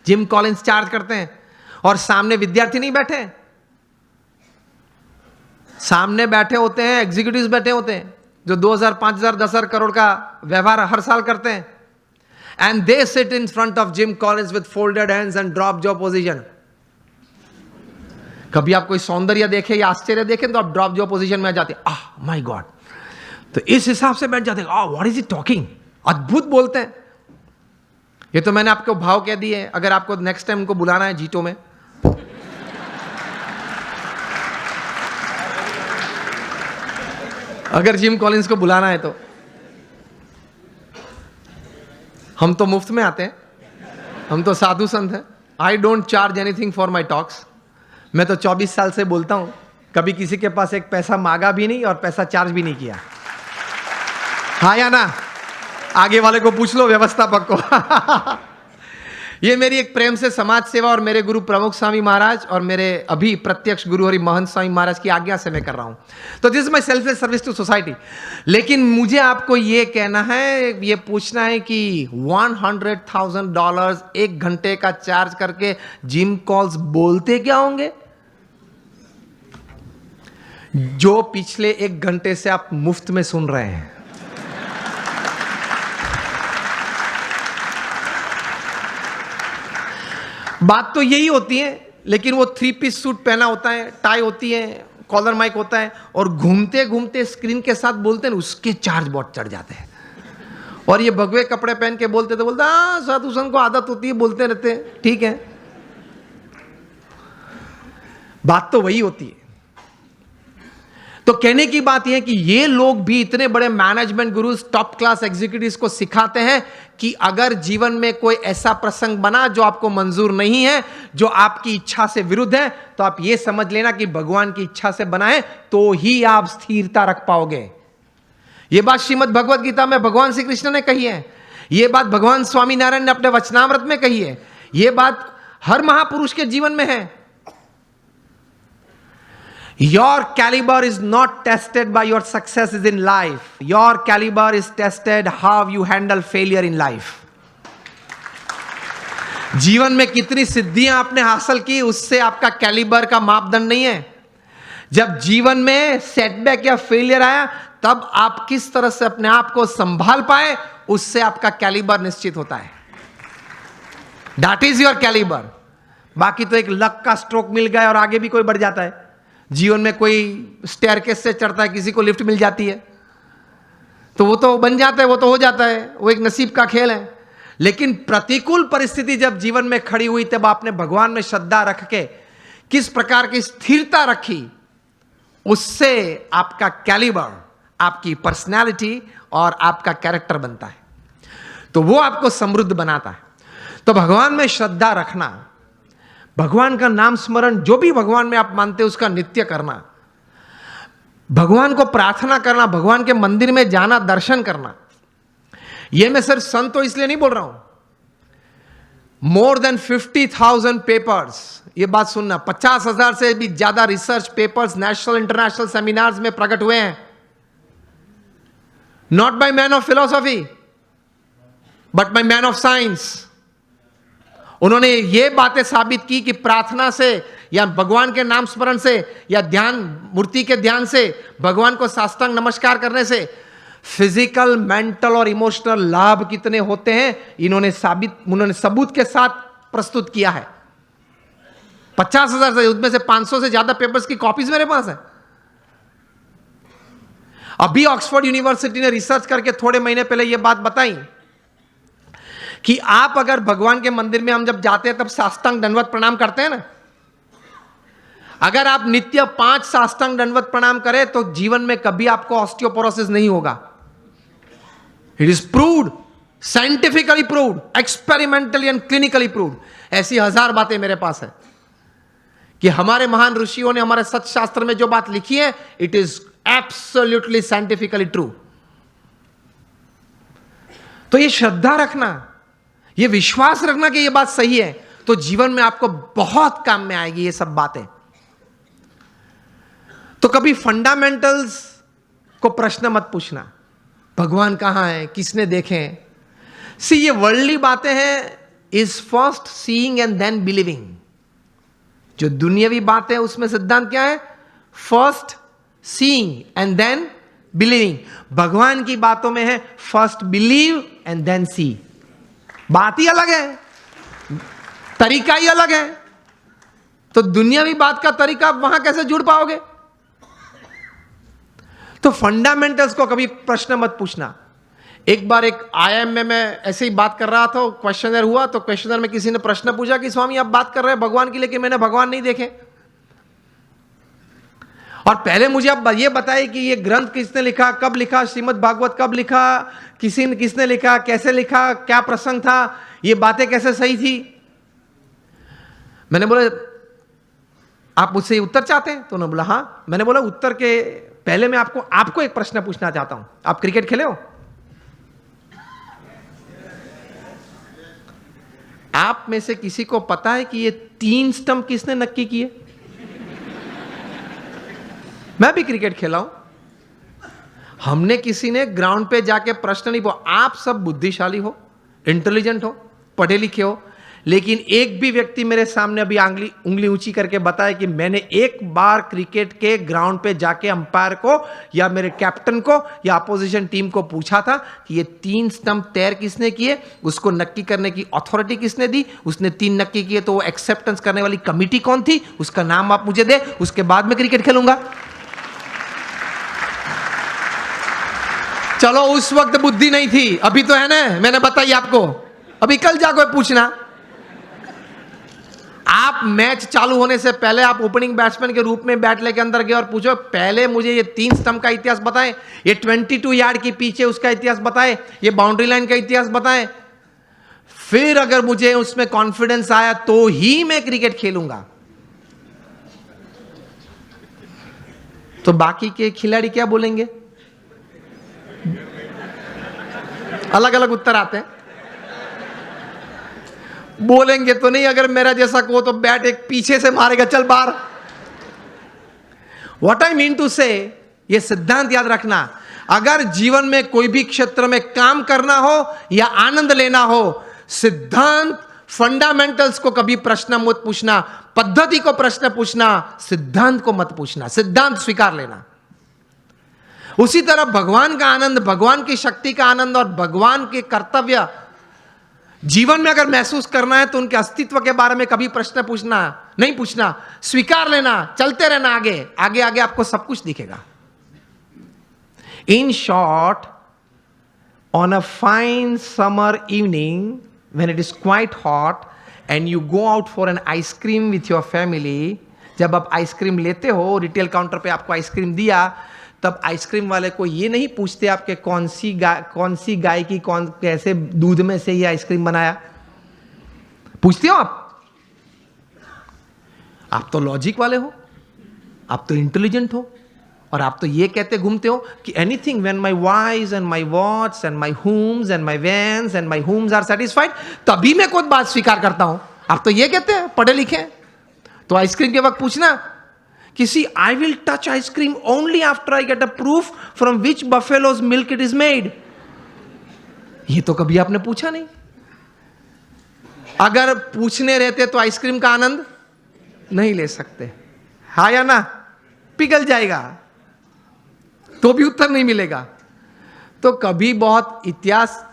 जिम कॉलिंस चार्ज करते हैं। और सामने विद्यार्थी नहीं बैठे, सामने बैठे होते हैं एग्जीक्यूटिव्स बैठे होते हैं जो 2,000, 5,000, 10,000 करोड़ का व्यवहार हर साल करते हैं। And they sit in front of gym Collins with folded hands and drop jaw position. कभी आप कोई सौंदर्य देखे या आश्चर्य देखें तो आप ड्रॉप जॉ पोजीशन में आ जाते हैं, आह माय गॉड, तो इस हिसाब से बैठ जाते हैं। व्हाट इज इट टॉकिंग, अद्भुत बोलते हैं। ये तो मैंने आपको भाव कह दिए। अगर आपको नेक्स्ट टाइम उनको बुलाना है जीटो में, अगर जिम कॉलिंस को बुलाना है तो हम तो मुफ्त में आते हैं, हम तो साधु संत हैं। I don't charge anything for my talks. मैं तो 24 साल से बोलता हूं, कभी किसी के पास एक पैसा मांगा भी नहीं और पैसा चार्ज भी नहीं किया। हाँ या ना? आगे वाले को पूछ लो, व्यवस्थापक को। ये मेरी एक प्रेम से समाज सेवा और मेरे गुरु प्रमुख स्वामी महाराज और मेरे अभी प्रत्यक्ष गुरु हरि महंत स्वामी महाराज की आज्ञा से मैं कर रहा हूं। तो this is my selfless service to society. लेकिन मुझे आपको ये कहना है, ये पूछना है कि $100,000 1 घंटे का चार्ज करके जिम कॉल्स बोलते क्या होंगे, जो पिछले 1 घंटे से आप मुफ्त में सुन रहे हैं। बात तो यही होती है, लेकिन वो 3 पीस सूट पहना होता है, टाई होती है, कॉलर माइक होता है, और घूमते घूमते स्क्रीन के साथ बोलते हैं, उसके चार्ज बहुत चढ़ जाते हैं। और ये भगवे कपड़े पहन के बोलते तो बोलते हाँ साधु संत को आदत होती है, बोलते रहते हैं, ठीक है। बात तो वही होती है। तो कहने की बात यह है कि ये लोग भी इतने बड़े management gurus, top class executives को सिखाते हैं कि अगर जीवन में कोई ऐसा प्रसंग बना जो आपको मंजूर नहीं है, जो आपकी इच्छा से विरुद्ध है, तो आप ये समझ लेना कि भगवान की इच्छा से बना है, तो ही आप स्थिरता रख पाओगे। यह बात श्रीमद् भगवद गीता में भगवान श्री कृष्ण ने कही है, यह बात भगवान स्वामी नारायण ने अपने वचनामृत में कही है, यह बात हर महापुरुष के जीवन में है। Your caliber is not tested by your successes in life. Your caliber is tested how you handle failure in life. जीवन में कितनी सिद्धियां आपने हासिल की, उससे आपका कैलिबर का मापदंड नहीं है। जब जीवन में सेटबैक या फेलियर आया, तब आप किस तरह से अपने आप को संभाल पाए, उससे आपका कैलिबर निश्चित होता है। That is your caliber. बाकी तो एक लक का स्ट्रोक मिल गया और आगे भी कोई बढ़ जाता है। जीवन में कोई स्टेयरकेस से चढ़ता है, किसी को लिफ्ट मिल जाती है, तो वो तो बन जाता है, वो तो हो जाता है, वो एक नसीब का खेल है। लेकिन प्रतिकूल परिस्थिति जब जीवन में खड़ी हुई तब आपने भगवान में श्रद्धा रख के किस प्रकार की स्थिरता रखी, उससे आपका कैलिबर, आपकी पर्सनैलिटी और आपका कैरेक्टर बनता है, तो वो आपको समृद्ध बनाता है। तो भगवान में श्रद्धा रखना, भगवान का नाम स्मरण, जो भी भगवान में आप मानते हैं उसका नित्य करना, भगवान को प्रार्थना करना, भगवान के मंदिर में जाना, दर्शन करना। यह मैं सिर्फ संत तो इसलिए नहीं बोल रहा हूं, मोर देन 50,000 पेपर्स, यह बात सुनना, 50,000 से भी ज्यादा research papers national international seminars में प्रकट हुए हैं, not by man of philosophy but by man of science. उन्होंने ये बातें साबित की कि प्रार्थना से या भगवान के नाम स्मरण से या ध्यान, मूर्ति के ध्यान से, भगवान को साष्टांग नमस्कार करने से फिजिकल, मेंटल और इमोशनल लाभ कितने होते हैं, उन्होंने सबूत के साथ प्रस्तुत किया है। 50,000 से, उसमें से 500 से ज्यादा पेपर्स की कॉपीज मेरे पास है। अभी ऑक्सफोर्ड यूनिवर्सिटी ने रिसर्च करके थोड़े महीने पहले यह बात बताई कि आप अगर भगवान के मंदिर में हम जब जाते हैं तब साष्टांग दंडवत प्रणाम करते हैं ना, अगर आप नित्य 5 साष्टांग दंडवत प्रणाम करें तो जीवन में कभी आपको ऑस्टियोपोरोसिस नहीं होगा। It is proved, scientifically proved, experimentally and clinically proved. ऐसी 1000 बातें मेरे पास है कि हमारे महान ऋषियों ने हमारे सत्य शास्त्र में जो बात लिखी है, it is absolutely scientifically true. तो ये श्रद्धा रखना, ये विश्वास रखना कि ये बात सही है, तो जीवन में आपको बहुत काम में आएगी ये सब बातें। तो कभी फंडामेंटल्स को प्रश्न मत पूछना, भगवान कहां है, किसने देखे। सी, ये वर्ल्डली बातें हैं, is first seeing and then believing. जो दुनियावी बातें उसमें सिद्धांत क्या है, first seeing and then believing. भगवान की बातों में है first believe and then see. बात ही अलग है, तरीका ही अलग है। तो दुनियावी बात का तरीका आप वहां कैसे जुड़ पाओगे। तो फंडामेंटल्स को कभी प्रश्न मत पूछना। एक बार एक आईआईएम में मैं ऐसे ही बात कर रहा था, क्वेश्चनर हुआ, तो क्वेश्चनर में किसी ने प्रश्न पूछा कि स्वामी आप बात कर रहे हैं भगवान की, लेकिन मैंने भगवान नहीं देखे, और पहले मुझे आप ये बताइए कि ये ग्रंथ किसने लिखा, कब लिखा, श्रीमद् भागवत कब लिखा, किसने लिखा, कैसे लिखा, क्या प्रसंग था, ये बातें कैसे सही थी। मैंने बोला आप मुझसे उत्तर चाहते हैं, तो उन्होंने बोला हाँ। मैंने बोला उत्तर के पहले मैं आपको एक प्रश्न पूछना चाहता हूं, आप क्रिकेट खेले हो? आप में से किसी को पता है कि ये 3 स्टंप किसने नक्की किए? मैं भी क्रिकेट खेला हूं। हमने किसी ने ग्राउंड पे जाके प्रश्न नहीं पूछा। आप सब बुद्धिशाली हो, इंटेलिजेंट हो, पढ़े लिखे हो, लेकिन एक भी व्यक्ति मेरे सामने अभी उंगली ऊंची करके बताया कि मैंने एक बार क्रिकेट के ग्राउंड पे जाके अंपायर को या मेरे कैप्टन को या अपोजिशन टीम को पूछा था कि ये 3 स्टंप तैर किसने किए, उसको नक्की करने की अथॉरिटी किसने दी, उसने 3 नक्की किए तो वो एक्सेप्टेंस करने वाली कमिटी कौन थी, उसका नाम आप मुझे दे, उसके बाद मैं क्रिकेट खेलूंगा। चलो उस वक्त बुद्धि नहीं थी, अभी तो है ना, मैंने बताई आपको। अभी कल जाकर पूछना, आप मैच चालू होने से पहले आप ओपनिंग बैट्समैन के रूप में बैट लेके अंदर गए और पूछो पहले मुझे ये 3 स्टंप का इतिहास बताएं, ये 22 यार्ड के पीछे उसका इतिहास बताएं, ये बाउंड्री लाइन का इतिहास बताएं, फिर अगर मुझे उसमें कॉन्फिडेंस आया तो ही मैं क्रिकेट खेलूंगा। तो बाकी के खिलाड़ी क्या बोलेंगे? अलग अलग उत्तर आते हैं। बोलेंगे तो नहीं, अगर मेरा जैसा को तो बैट एक पीछे से मारेगा, चल बाहर। व्हाट आई मीन टू से, ये सिद्धांत याद रखना, अगर जीवन में कोई भी क्षेत्र में काम करना हो या आनंद लेना हो, सिद्धांत फंडामेंटल्स को कभी प्रश्न मत पूछना, पद्धति को प्रश्न पूछना, सिद्धांत को मत पूछना, सिद्धांत स्वीकार लेना। उसी तरह भगवान का आनंद, भगवान की शक्ति का आनंद और भगवान के कर्तव्य जीवन में अगर महसूस करना है तो उनके अस्तित्व के बारे में कभी प्रश्न नहीं पूछना, स्वीकार लेना, चलते रहना, आगे आगे आगे आपको सब कुछ दिखेगा। In short, On a fine summer evening, when it is quite hot, and you go out for an ice cream with your family, जब आप आइसक्रीम लेते हो, रिटेल काउंटर पे आपको आइसक्रीम दिया, तब आइसक्रीम वाले को ये नहीं पूछते आपके कौन सी गाय की कैसे दूध में से ये आइसक्रीम बनाया, पूछते हो आप तो लॉजिक वाले हो, आप तो इंटेलिजेंट हो, और आप तो ये कहते घूमते हो कि anything when my wives and my watts and my homes and my vans and my homes are satisfied, तभी मैं कोई बात स्वीकार करता हूं। आप तो ये कहते हैं, पढ़े लिखे हैं। तो आइसक्रीम के वक्त पूछना कि see I will touch ice cream only after I get a proof from which buffalo's milk it is made. ये तो कभी आपने पूछा नहीं। अगर पूछने रहते तो आइसक्रीम का आनंद नहीं ले सकते, हाँ या ना, पिघल जाएगा तो भी उत्तर नहीं मिलेगा। तो कभी बहुत इतिहास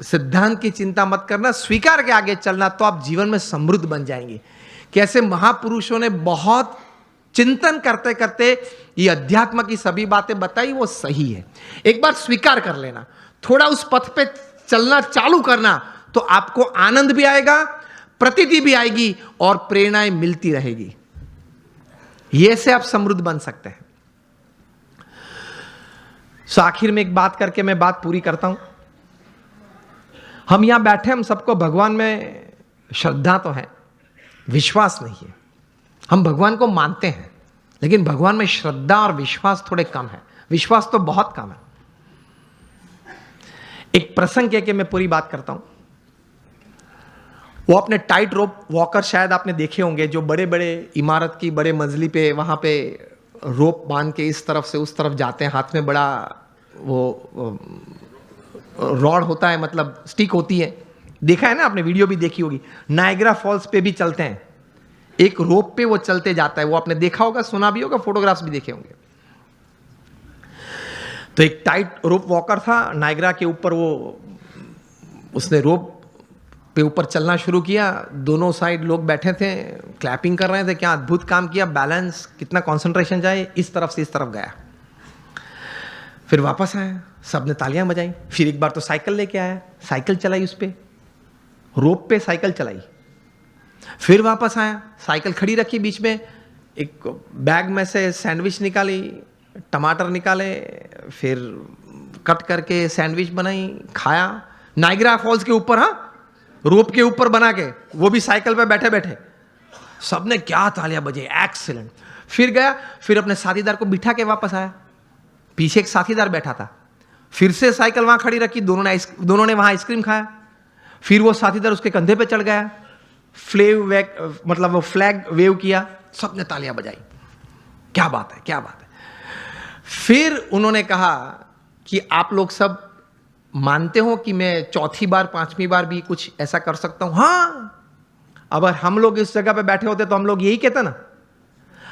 सिद्धांत की चिंता मत करना, स्वीकार के आगे चलना, तो आप जीवन में समृद्ध बन जाएंगे। कैसे महापुरुषों ने बहुत चिंतन करते करते ये अध्यात्म की सभी बातें बताई, वो सही है। एक बार स्वीकार कर लेना, थोड़ा उस पथ पे चलना चालू करना, तो आपको आनंद भी आएगा, प्रतीति भी आएगी और प्रेरणाएं मिलती रहेगी। ये से आप समृद्ध बन सकते हैं। आखिर में एक बात करके मैं बात पूरी करता हूं। हम यहां बैठे, हम सबको भगवान में श्रद्धा तो है, विश्वास नहीं है। हम भगवान को मानते हैं, लेकिन भगवान में श्रद्धा और विश्वास थोड़े कम है। विश्वास तो बहुत कम है। एक प्रसंग कह के मैं पूरी बात करता हूं। वो अपने टाइट रोप वॉकर शायद आपने देखे होंगे, जो बड़े बड़े इमारत की बड़े मंजिली पे वहां पे रोप बांध के इस तरफ से उस तरफ जाते हैं। हाथ में बड़ा वो रॉड होता है, मतलब स्टिक होती है। देखा है ना आपने, वीडियो भी देखी होगी। नायग्रा फॉल्स पे भी चलते हैं, एक रोप पे वो चलते जाता है। वो आपने देखा होगा, सुना भी होगा, फोटोग्राफ्स भी देखे होंगे। तो एक टाइट रोप वॉकर था नायग्रा के ऊपर, वो उसने रोप पे ऊपर चलना शुरू किया। दोनों साइड लोग बैठे थे, क्लैपिंग कर रहे थे, क्या अद्भुत काम किया, बैलेंस, कितना कंसंट्रेशन जाए, इस तरफ से इस तरफ गया। फिर वापस आया, सबने तालियां बजाई। फिर एक बार तो साइकिल लेके आया, साइकिल चलाई, उस पे रोप पे साइकिल चलाई। फिर वापस आया, साइकिल खड़ी रखी बीच में, एक बैग में से सैंडविच निकाली, टमाटर निकाले, फिर कट करके सैंडविच बनाई, खाया। नायग्रा फॉल्स के ऊपर, हाँ, रोप के ऊपर बना के, वो भी साइकिल पे बैठे बैठे। सबने क्या तालियां बजाई, एक्सीलेंट। फिर गया, फिर अपने साथीदार को बिठा के वापस आया। पीछे एक साथीदार बैठा था, फिर से साइकिल वहां खड़ी रखी, दोनों ने वहां आइसक्रीम खाया। फिर वो साथीदार उसके कंधे पे चढ़ गया, मतलब वो फ्लैग वेव किया, सबने तालियां बजाई। क्या बात है, क्या बात है। फिर उन्होंने कहा कि आप लोग सब मानते हो कि मैं चौथी बार पांचवी बार भी कुछ ऐसा कर सकता हूं? हाँ, अगर हम लोग इस जगह पे बैठे होते तो हम लोग यही कहते ना।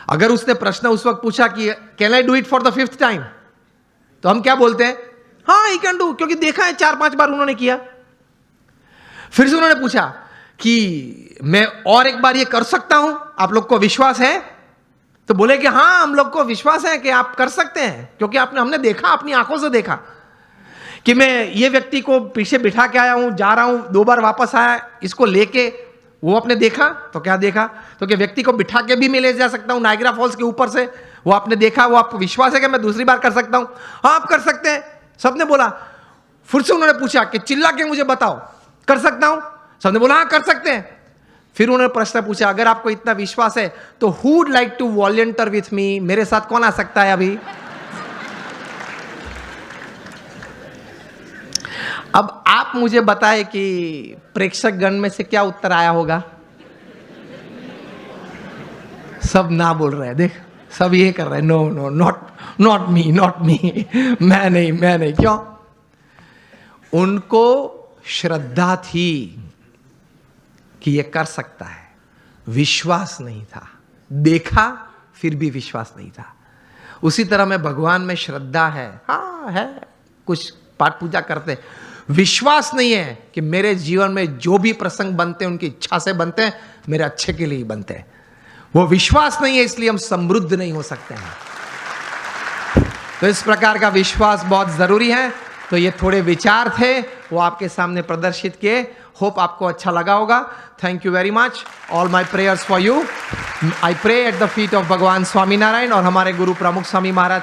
अगर उसने प्रश्न उस वक्त पूछा कि can I do it for the 5th time, तो हम क्या बोलते हैं? हाँ, ही कैन डू, क्योंकि देखा है 4-5 बार उन्होंने किया। फिर से उन्होंने पूछा कि मैं और एक बार ये कर सकता हूं, आप लोग को विश्वास है? तो बोले कि हाँ, हम लोग को विश्वास है कि आप कर सकते हैं, क्योंकि हमने देखा, अपनी आंखों से देखा कि मैं ये व्यक्ति को पीछे बिठा के आया हूं, जा रहा हूं, 2 बार वापस आया, इसको लेके। वो आपने देखा, तो क्या देखा? तो कि व्यक्ति को बिठा के भी मैं ले जा सकता हूं नायग्रा फॉल्स के ऊपर से। वो आपने देखा, वो आपको विश्वास है कि मैं दूसरी बार कर सकता हूं? हाँ, आप कर सकते हैं, सबने बोला। फिर से उन्होंने पूछा कि चिल्ला के मुझे बताओ, कर सकता हूं? सबने बोला हाँ, कर सकते हैं। फिर उन्होंने प्रश्न पूछा, अगर आपको इतना विश्वास है तो who would like to volunteer with me, मेरे साथ कौन आ सकता है अभी? अब आप मुझे बताएं कि प्रेक्षक गण में से क्या उत्तर आया होगा? सब ना बोल रहे हैं, देख, सब ये कर रहे हैं, नो नो, नॉट मी, मैं नहीं। क्यों? उनको श्रद्धा थी कि ये कर सकता है, विश्वास नहीं था। देखा, फिर भी विश्वास नहीं था। उसी तरह में भगवान में श्रद्धा है, हाँ है, कुछ पाठ पूजा करते, विश्वास नहीं है कि मेरे जीवन में जो भी प्रसंग बनते हैं उनकी इच्छा से बनते हैं, मेरे अच्छे के लिए ही बनते हैं। वो विश्वास नहीं है, इसलिए हम समृद्ध नहीं हो सकते हैं। तो इस प्रकार का विश्वास बहुत जरूरी है। तो ये थोड़े विचार थे, वो आपके सामने प्रदर्शित किए। होप आपको अच्छा लगा होगा। Thank you very much. All my prayers for you. I pray at the feet of Bhagwan Swaminarayan और हमारे गुरु प्रमुख स्वामी महाराज